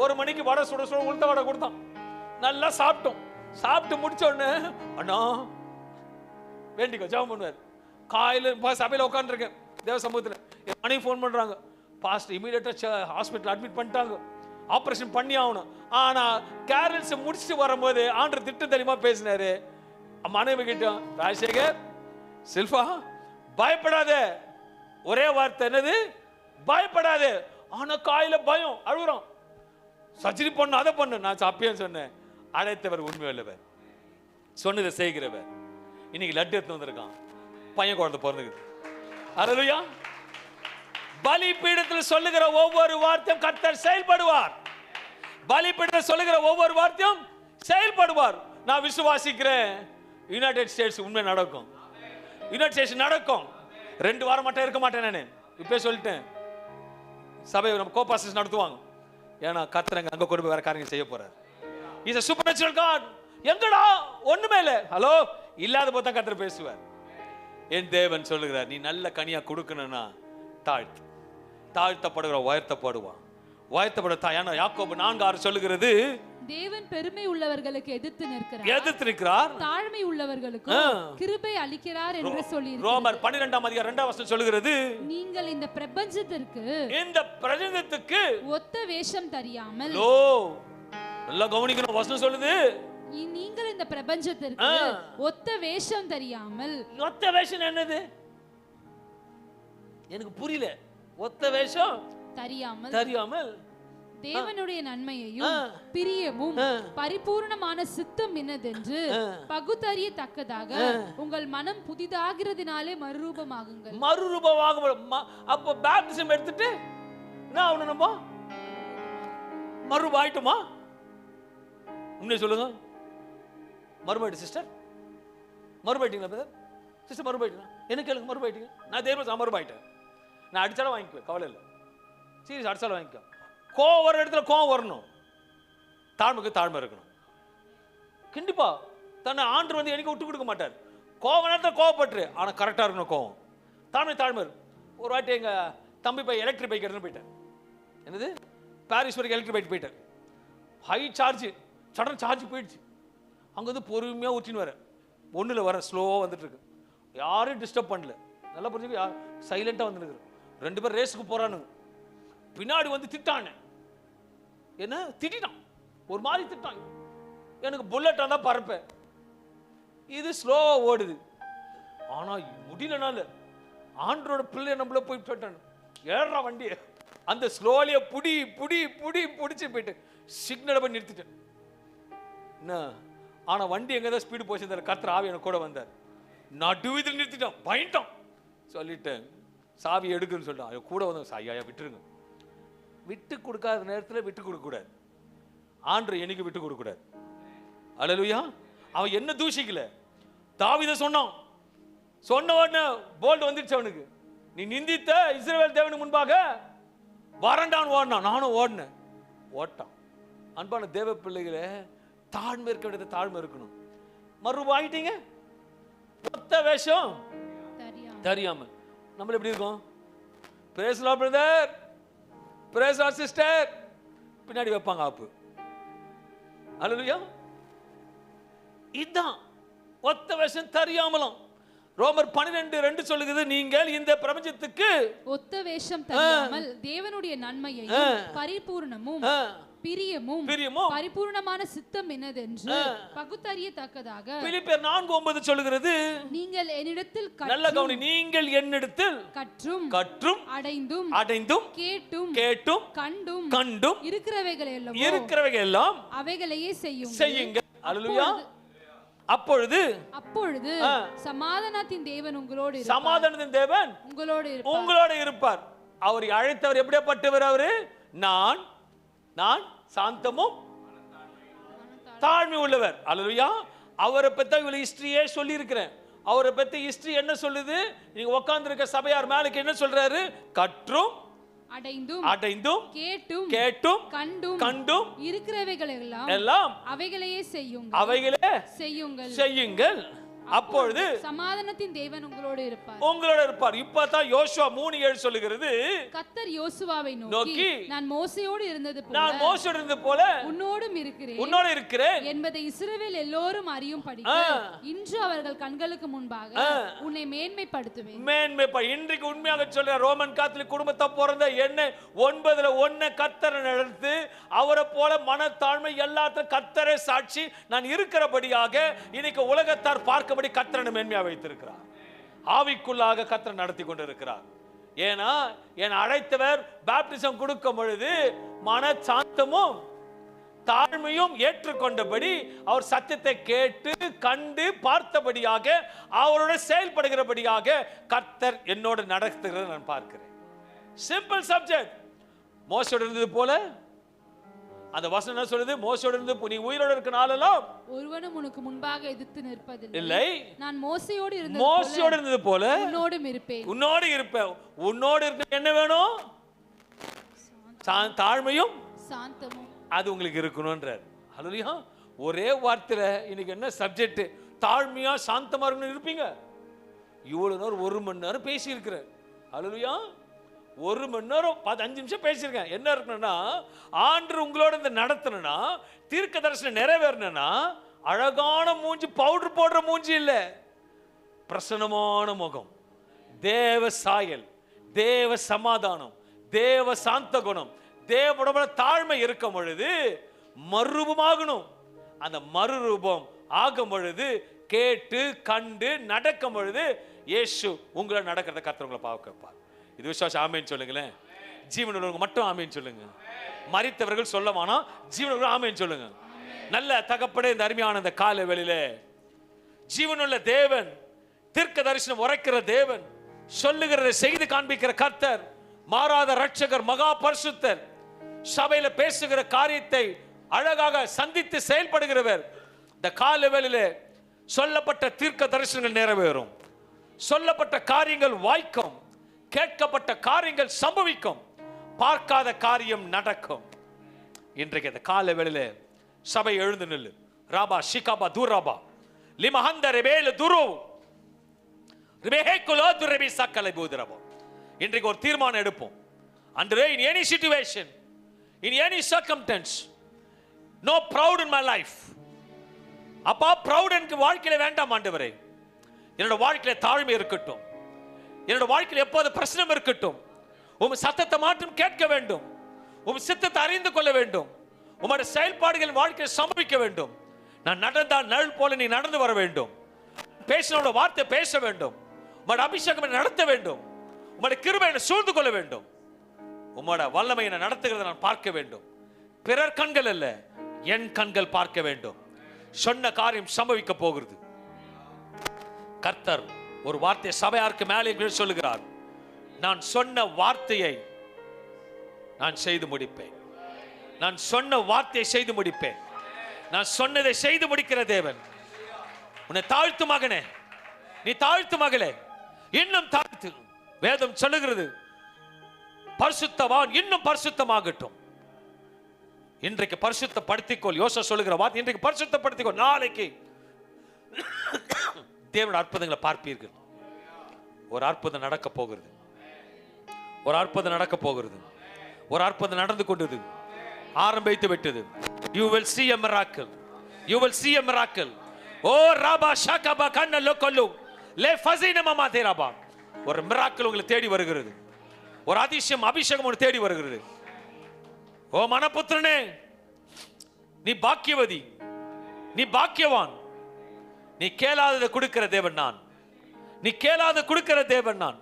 1 மணிக்கு வடை சுட சுட உளுத்த வடை கொடுத்தான். நல்லா சாப்பிட்டோம். சாப்பிட்டு முடிச்ச உடனே அண்ணா வேண்டிக்கோ ஜெபம் பண்ணுவார். காலையில் சபையில் உட்காந்துருக்கேன் தேவ சமூகத்தில். என் மனைவி ஃபோன் பண்ணுறாங்க, பாஸ்ட் இமீடியட்டாக ஹாஸ்பிட்டல் அட்மிட் பண்ணிட்டாங்க, ஆப்ரேஷன் பண்ணி ஆகணும். ஆனால் கேரல்ஸை முடிச்சுட்டு வரும்போது ஆண்டர் திட்டம் தெரியுமா பேசினாரு. மனைவி கிட்ட, ராஜசேகர் செல்ஃபா பயப்படாத, ஒரே வார்த்தை என்னது, பயப்படாத. ஆனா காயில பயம், அழுகுறோம், சர்ஜரி பண்ணு அதை பண்ணு. நான் அப்பயும் சொன்னேன், அழைத்தவர் உண்மையுள்ளவர், சொன்னதை செய்கிறவர். இன்னைக்கு லட்டு எடுத்து வந்திருக்கான், பையன் குழந்தை பிறந்துக்குது. அல்லேலூயா. பலிபீடத்தில் சொல்லுகிற ஒவ்வொரு வார்த்தையும் கர்த்தர் செயல்படுவார். பலிபீடத்தில் சொல்லுகிற ஒவ்வொரு வார்த்தையும் செயல்படுவார். நான் விசுவாசிக்கிறேன், யுனைடெட் ஸ்டேட்ஸ் உண்மை நடக்கும். யுனைடெட் ஸ்டேட்ஸ் நடக்கும். 2 வாரம் மட்டும் இருக்க மாட்டேன். நான் இப்பே சொல்லிட்டேன், சபை நம்ம கோபாசிஸ் நடத்துவாங்க. ஏன்னா கர்த்தர் அங்க கொண்டு போய் வேற காரியங்கள் செய்ய போறார். Is a supernatural God. எங்கடா ஒண்ணுமே இல்ல, ஹலோ இல்லாத போது தான் கர்த்தர் பேசுவார். என் தேவன் சொல்லுகிறார், நீ நல்ல கனியா கொடுக்கணும்னா தாழ்த்து, தாழ்த்தப்படுகிற உயர்த்தப்படுவான். உயர்த்தப்பட தாயான யாக்கோபு 4:6 சொல்லுகிறது, தேவன் பெருமை உள்ளவர்களுக்கு எதிர்த்து நிற்கிறார், தாழ்மை உள்ளவர்களுக்கு கிருபை அளிக்கிறார் என்று சொல்லி ரோமர் 12:2 சொல்லுகிறது, நீங்கள் இந்த பிரபஞ்சத்திற்கு ஒத்த வேஷம் தெரியாமல். நல்லா கவனிக்கணும், வசனம் சொல்லுது, நீங்கள் இந்த பிரபஞ்சத்திற்கு ஒத்த வேஷம் தெரியாமல். ஒத்த வேஷம் என்னது எனக்கு புரியல. ஒத்த வேஷம் தெரியாமல் தேவனுடைய நன்மையையும் பிரியமும் பரிபூர்ணமான சித்தம் என்னதென்று பகுத்தறியத்தக்கதாக உங்கள் மனம் புதிதாகிறதுனாலே மறுரூபமாகுங்கள். அப்போ பேப்டிசம் எடுத்துட்டு என்ன ஆகணும், நம்ம மறுரூபம் ஆயிட்டுமா? உண்மையை சொல்லுங்க, மறுபாயிட்டு சிஸ்டர், மறுபாயிட்டீங்களா பிரதர் சிஸ்டர்? மறுபாயிட்டீங்க என்ன கேளுங்க, மறுபாயிட்டீங்க? நான் தேவன் மறுபாயிட்டேன். நான் அடிச்சாலும் வாங்கிக்குவேன், கவலை இல்லை, சீரியஸ் அடிச்சாலும் வாங்கிக்குவேன். கோவம் வர இடத்துல கோவம் வரணும், தாழ்மைக்கு தாழ்மை இருக்கணும். கண்டிப்பா தன்னை ஆண்டு வந்து எனக்கு விட்டு கொடுக்க மாட்டார். கோவம் நேரத்தில் கோவப்பட்டுரு, ஆனால் கரெக்டாக இருக்கணும் கோவம். தாழ்மை. ஒரு வாட்டி எங்கள் தம்பி போய் எலக்ட்ரிக் பைக் எடுத்துன்னு போயிட்டேன். என்னது பாரிஸ் வரைக்கும் எலக்ட்ரிக் பைக் போயிட்டேன். ஹை சார்ஜ், சடன் சார்ஜ் போயிடுச்சு. அங்கே வந்து பொறுமையாக ஊற்றின்னு வரேன், ஒன்றில் வர ஸ்லோவாக வந்துட்டு இருக்கு. யாரும் டிஸ்டர்ப் பண்ணல, நல்லா புரிஞ்சுக்க, சைலண்டாக வந்துருக்குறேன். 2 பேர் ரேஸுக்கு போகிறானுங்க. பின்னாடி வந்து திட்டானே, என்ன திட்டான், ஒரு மாதிரி திட்டான். எனக்கு புல்லட்டாக தான் பறப்பேன், இது ஸ்லோவாக ஓடுது. ஆனால் முடியலனால ஆண்டரோட பிள்ளை நம்மள போய் போயிட்டான். ஏறா வண்டியை, அந்த ஸ்லோலியை பிடிச்சி போயிட்டு சிக்னலை போய் நிறுத்திட்டேன். என்ன ஆனால் வண்டி எங்கே தான் ஸ்பீடு போச்சு, கர்த்தர் ஆவி எனக்கு கூட வந்தார். நடுவிதில் நிறுத்திட்டான், பயன்ட்டான். சொல்லிட்டேன் சாவி எடுக்குன்னு சொல்லிட்டான். கூட வந்து ஐயா விட்டுருங்க. விட்டு கொடுக்காத நேரத்தில் விட்டு கொடுக்கக்கூடாது. ஆண்டவர் எனக்கு விட்டு கொடுக்கக்கூடாது. அல்லேலூயா. அவன் என்ன தூஷிக்கல, தாவீதை சொன்னான். சொன்ன உடனே போல்ட் வந்துடுச்சு அவனுக்கு. நீ நிந்தித்த இஸ்ரவேல் தேவனுக்கு முன்பாக வரண்டான்னு ஓடினான். நானும் ஓடினேன், ஓட்டான். அன்பான தேவ பிள்ளைகளே, தாழ்மை இருக்க வேண்டியது தாழ்மை இருக்கணும். மறுபடியும் ஆயிட்டீங்க மொத்த வேஷம் தெரியாம. நம்ம எப்படி இருக்கோம்? Praise Lord brother, praise Lord sister, பின்னாடி வைப்பாங்க ஆப்பு. அல்லேலூயா. இதுதான் ஒத்த வேஷம் தெரியாமலும். ரோமர் 12:2 சொல்லுகிறது, நீங்கள் இந்த பிரபஞ்சத்துக்கு ஒத்த வேஷம் தெரியாமல் தேவனுடைய நன்மையையும் பரிபூர்ணமும் பிரியமும் பரிபூர்ணமான சித்தம் என்னதென்று பகுத்தறியத்தக்கதாக பிலிப்பியர் 4:9 சொல்லுகிறது, நீங்கள் என்னிடத்தில் நல்ல கவனி, நீங்கள் என்னிடத்தில் கற்றும் அடைந்தும் கேட்டும் கண்டும் இருக்கிறவைகள் எல்லாம் அவைகளையே செய்யுங்கள். அல்லேலூயா. அப்பொழுது சமாதானத்தின் தேவன் உங்களோடு இருப்பார். அவர் அழைத்தவர் எப்படிப்பட்டவர்? அவரு நான் சாந்தமும் தாழ்மை உள்ளவர். அல்லேலூயா. அவரை பத்தி இவ்வளவு ஹிஸ்டரியே சொல்லி இருக்கிறேன். அவரை பத்தி ஹிஸ்டரி என்ன சொல்லுது? நீங்க உட்கார்ந்து இருக்க சபையார் மேலுக்கு என்ன சொல்றாரு? கற்றும் அடைந்தும் கேட்டும் கண்டும் இருக்கிறவைகள் எல்லாம் அவைகளையே செய்யுங்கள். அப்பொழுது சமாதானத்தின் தேவன் உங்களோடு இருப்பார். இப்பதான் யோசுவா 3:7 சொல்லுகிறது, கர்த்தர் யோசுவாவை நோக்கி, நான் மோசேயோடு இருந்தது போல உன்னோடும் இருக்கிறேன் என்பதை இஸ்ரவேல் எல்லோரும் அறியும்படி இன்று அவர்கள் கண்களுக்கு முன்பாக உன்னை மேன்மைப்படுத்துவேன். இன்றைக்கு உண்மையாக சொல்ற ரோமன் காத்தலிக் குடும்பத்தை பிறந்த என்ன 9 கர்த்தரை நடத்து, அவரை போல மனத்தாழ்மை எல்லாத்தையும் கர்த்தரை சாட்சி நான் இருக்கிறபடியாக இன்னைக்கு உலகத்தார் பார்க்க கர்த்தரை மேன்மையா வைத்திருக்கிறார். ஆவிக்குள்ளாக கர்த்தர் நடத்தி கொண்டிருக்கிறார். ஏன்னா என் அழைத்தவர் பாப்டிசம் கொடுக்கும் பொழுது மன சாந்தமும் தாழ்மையும் ஏற்றுக்கொண்டபடி அவர் சத்தியத்தை கேட்டு கண்டு பார்த்தபடியாக அவரோட செயல்படுகிறபடியாக கர்த்தர் என்னோடு நடத்துகிறத நான் பார்க்கிறேன். Simple subject. மோசோடு இருந்தது போல அந்த வசனம் என்ன சொல்லுது? மோசேயோடு இருந்து நீ உயிரோடு இருக்க நாளெல்லாம் ஒருவனும் உனக்கு முன்பாக எதிர்த்து நிற்பதில்லை. நான் மோசேயோடு இருந்தது போல உன்னோடு இருப்பேன். உன்னோடு இருக்க என்ன வேணும்? தாழ்மையும் சாந்தமும் அது உங்களுக்கு இருக்கணும்ன்றார். அல்லேலூயா. ஒரே வார்த்தையில இன்னைக்கு என்ன சப்ஜெக்ட்? தாழ்மையா சாந்தமா இருக்கணும் இருப்பீங்க. இவ்வளவு நேரம் 1 மணி நேரம் பேசி இருக்கிறேன். அல்லேலூயா. 1 மணி நேரம் 5 நிமிஷம் பேசியிருக்கேன். என்ன இருக்கணும்னா, ஆண்டவர் உங்களோட இந்த நடத்தணும்னா, தீர்க்க தரிசனம் நிறைவேறணும்னா, அழகான மூஞ்சி, பவுடர் போடுற மூஞ்சி இல்ல, பிரசன்னமான முகம், தேவ சாயல், தேவ சமாதானம், தேவ சாந்த குணம், தேவ தாழ்மை இருக்கும் பொழுது மறுரூபமாகணும். அந்த மறுரூபம் ஆகும் பொழுது கேட்டு கண்டு நடக்கும் பொழுது இயேசு உங்களை நடக்கிறத கர்த்தர் உங்களை பார்க்க வைப்பார். இது விசுவாசம். ஆமேன்னு சொல்லுங்களேன். ஜீவனுள்ளவங்க மட்டும் ஆமேன்னு சொல்லுங்க. மரித்தவர்கள் சொல்லவானா, ஜீவனுள்ள ஆமேன்னு சொல்லுங்க. நல்ல தகப்படே, இந்த அருமையான இந்த கால வேளையில ஜீவனுள்ள தேவன், தீர்க்க தரிசனம் உரைக்கிற தேவன், சொல்லுகிறதை செய்து காண்பிக்கிற கர்த்தர், மாறாத ரட்சகர், மகா பரிசுத்தர், சபையில பேசுகிற காரியத்தை அழகாக சந்தித்து செயல்படுகிறவர். இந்த கால வேளையில சொல்லப்பட்ட தீர்க்க தரிசனங்கள் நிறைவேறும், சொல்லப்பட்ட காரியங்கள் வாய்க்கும், கேட்கப்பட்ட காரியங்கள் சம்பவிக்கும், பார்க்காத காரியம் நடக்கும். இன்றைக்கு இந்த கால வேளையில சபை எழுந்து நில்லு. ராபா ஷிகாபா துராபா லிமஹந்த ரெபேல் துரு ரிபேகுலோ துரபி சக்கலை பூதரபோ. இன்றைக்கு ஒரு தீர்மானம் எடுப்போம். அன்றே in any situation, in any circumstance, no proud in my life. அப்பா proud எனக்கு வாழ்க்கையில வேண்டாம் ஆண்டவரே. என்னோட வாழ்க்கையில தாழ்மை இருக்கட்டும். என்னோட வாழ்க்கையில எப்போது பிரச்சனை இருக்கட்டும். உம் சத்தத்தை மாற்றம் கேட்க வேண்டும். உம் சித்தத்தை அறிந்து கொள்ள வேண்டும். உம்முடைய செயல்பாடுகள் வாழ்க்கையில் சம்பவிக்க வேண்டும். நான் நடந்தால் நிழல் போல நீ நடந்து வர வேண்டும். பேசினோட வார்த்தை பேச வேண்டும். உம்முடைய அபிஷேகம் நடத்த வேண்டும். உம்முடைய கிருபை என்னை சூழ்ந்து கொள்ள வேண்டும். உம்முடைய வல்லமை என்னை நடத்துகிறதை நான் பார்க்க வேண்டும். பிறர் கண்கள் அல்ல, என் கண்கள் பார்க்க வேண்டும். சொன்ன காரியம் சம்பவிக்க போகிறது. கர்த்தர் ஒரு வார்த்தை சபையாருக்கு மேலே சொல்லுகிறார். நான் சொன்ன வார்த்தையை நான் செய்து முடிப்பேன். நான் சொன்ன வார்த்தையை செய்து முடிப்பேன். நான் சொன்னதை செய்து முடிக்கிற தேவன். உன்னை தாழ்த்து மகனே, நீ தாழ்த்து மகளே, இன்னும் தாழ்த்து. வேதம் சொல்லுகிறது பரிசுத்தவான் இன்னும் பரிசுத்தமாகட்டும். இன்றைக்கு பரிசுத்தப்படுத்திக்கொள். யோசா சொல்லுகிற வார்த்தை, இன்றைக்கு பரிசுத்தப்படுத்திக்கொள். நாளைக்கு தேவனுடைய அற்புதங்களை பார்ப்பீர்கள். ஒரு அற்புதம் நடக்க போகிறது. ஒரு அற்புதம் நடக்க போகிறது. ஒரு அற்புதம் நடந்து கொண்டது, ஆரம்பித்து விட்டது. You will see a miracle. You will see a miracle. ஓ ராபா ஷாகபா கண்ணலோ கொல்லு லே ஃபஸின மமா தேராபா. ஒரு மிராக்கிள் உங்களை தேடி வருகிறது. ஒரு அதிசயம் அபிஷேகம் உங்களை தேடி வருகிறது. ஓ மனபுத்திரனே, நீ பாக்கியவதி, நீ பாக்கியவான். நீ கேளாததை கொடுக்கிற தேவன் நான். நீ கேளாத கொடுக்கிற தேவன் நான்.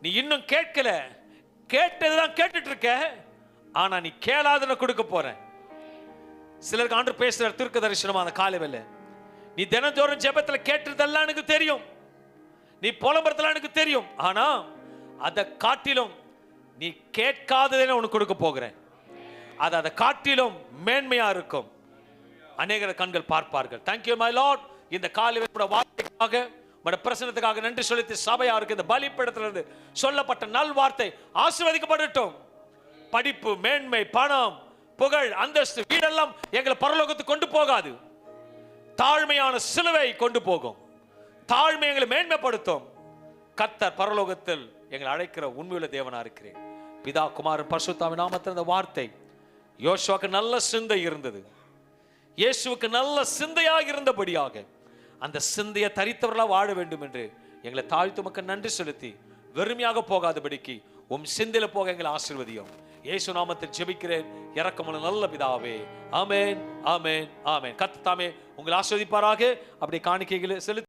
நீ இன்னும் கேட்கல, கேட்டதுதான் கேட்டுட்டு இருக்க. ஆனா நீ கேளாததை கொடுக்க போற. சிலருக்கு ஆண்டு பேசுற தீர்க்க தரிசனமா அந்த காலை வேளை. நீ தினந்தோறும் ஜெபத்துல கேட்டதெல்லாம் எனக்கு தெரியும், நீ புலம்புறதெல்லாம் எனக்கு தெரியும். ஆனா அதை காட்டிலும் நீ கேட்காததை உனக்கு கொடுக்க போகிறேன். அது அதை காட்டிலும் மேன்மையா இருக்கும். அநேக கண்கள் பார்ப்பார்கள். Thank you my Lord. இந்த காலையோட வார்த்தைக்காக, உடைய பிரசன்னத்துக்காக நன்றி சொல்லித்து சபையாருக்கு இந்த பலிப்பீடத்திலிருந்து சொல்லப்பட்ட நல் வார்த்தை ஆசீர்வதிக்கப்படட்டும். படிப்பு, மேன்மை, பணம், புகழ், அந்தஸ்து, வீடெல்லாம் எங்களை பரலோகத்துக்கு கொண்டு போகாது. தாழ்மையான சிலுவை கொண்டு போகும். தாழ்மை எங்களை மேன்மைப்படுத்தும். கர்த்தர் பரலோகத்தில் எங்களை அழைக்கிற உண்மையுள்ள தேவனா இருக்கிறேன். பிதா, குமாரன், பரிசுத்தாவின் நாமத்தில் இந்த வார்த்தை யோசுவாக்கு நல்ல சிந்தை இருந்தது. இயேசுவுக்கு நல்ல சிந்தையாக இருந்தபடியாக அந்த சிந்தையை தரித்தவர்களாக வாழ வேண்டும் என்று எங்களை தாழ்த்து மக்கள் நன்றி செலுத்தி வெறுமையாக போகாதபடிக்கு உம் சிந்தையில போக எங்களை ஆசீர்வதியும். இயேசு நாமத்தில் ஜெபிக்கிறேன் இரக்கமுள்ள நல்ல பிதாவே. ஆமென், ஆமென், ஆமென். கர்த்தர் தாமே உங்களை ஆசீர்வதிப்பாராக. அப்படி காணிக்கைகளை செலுத்தி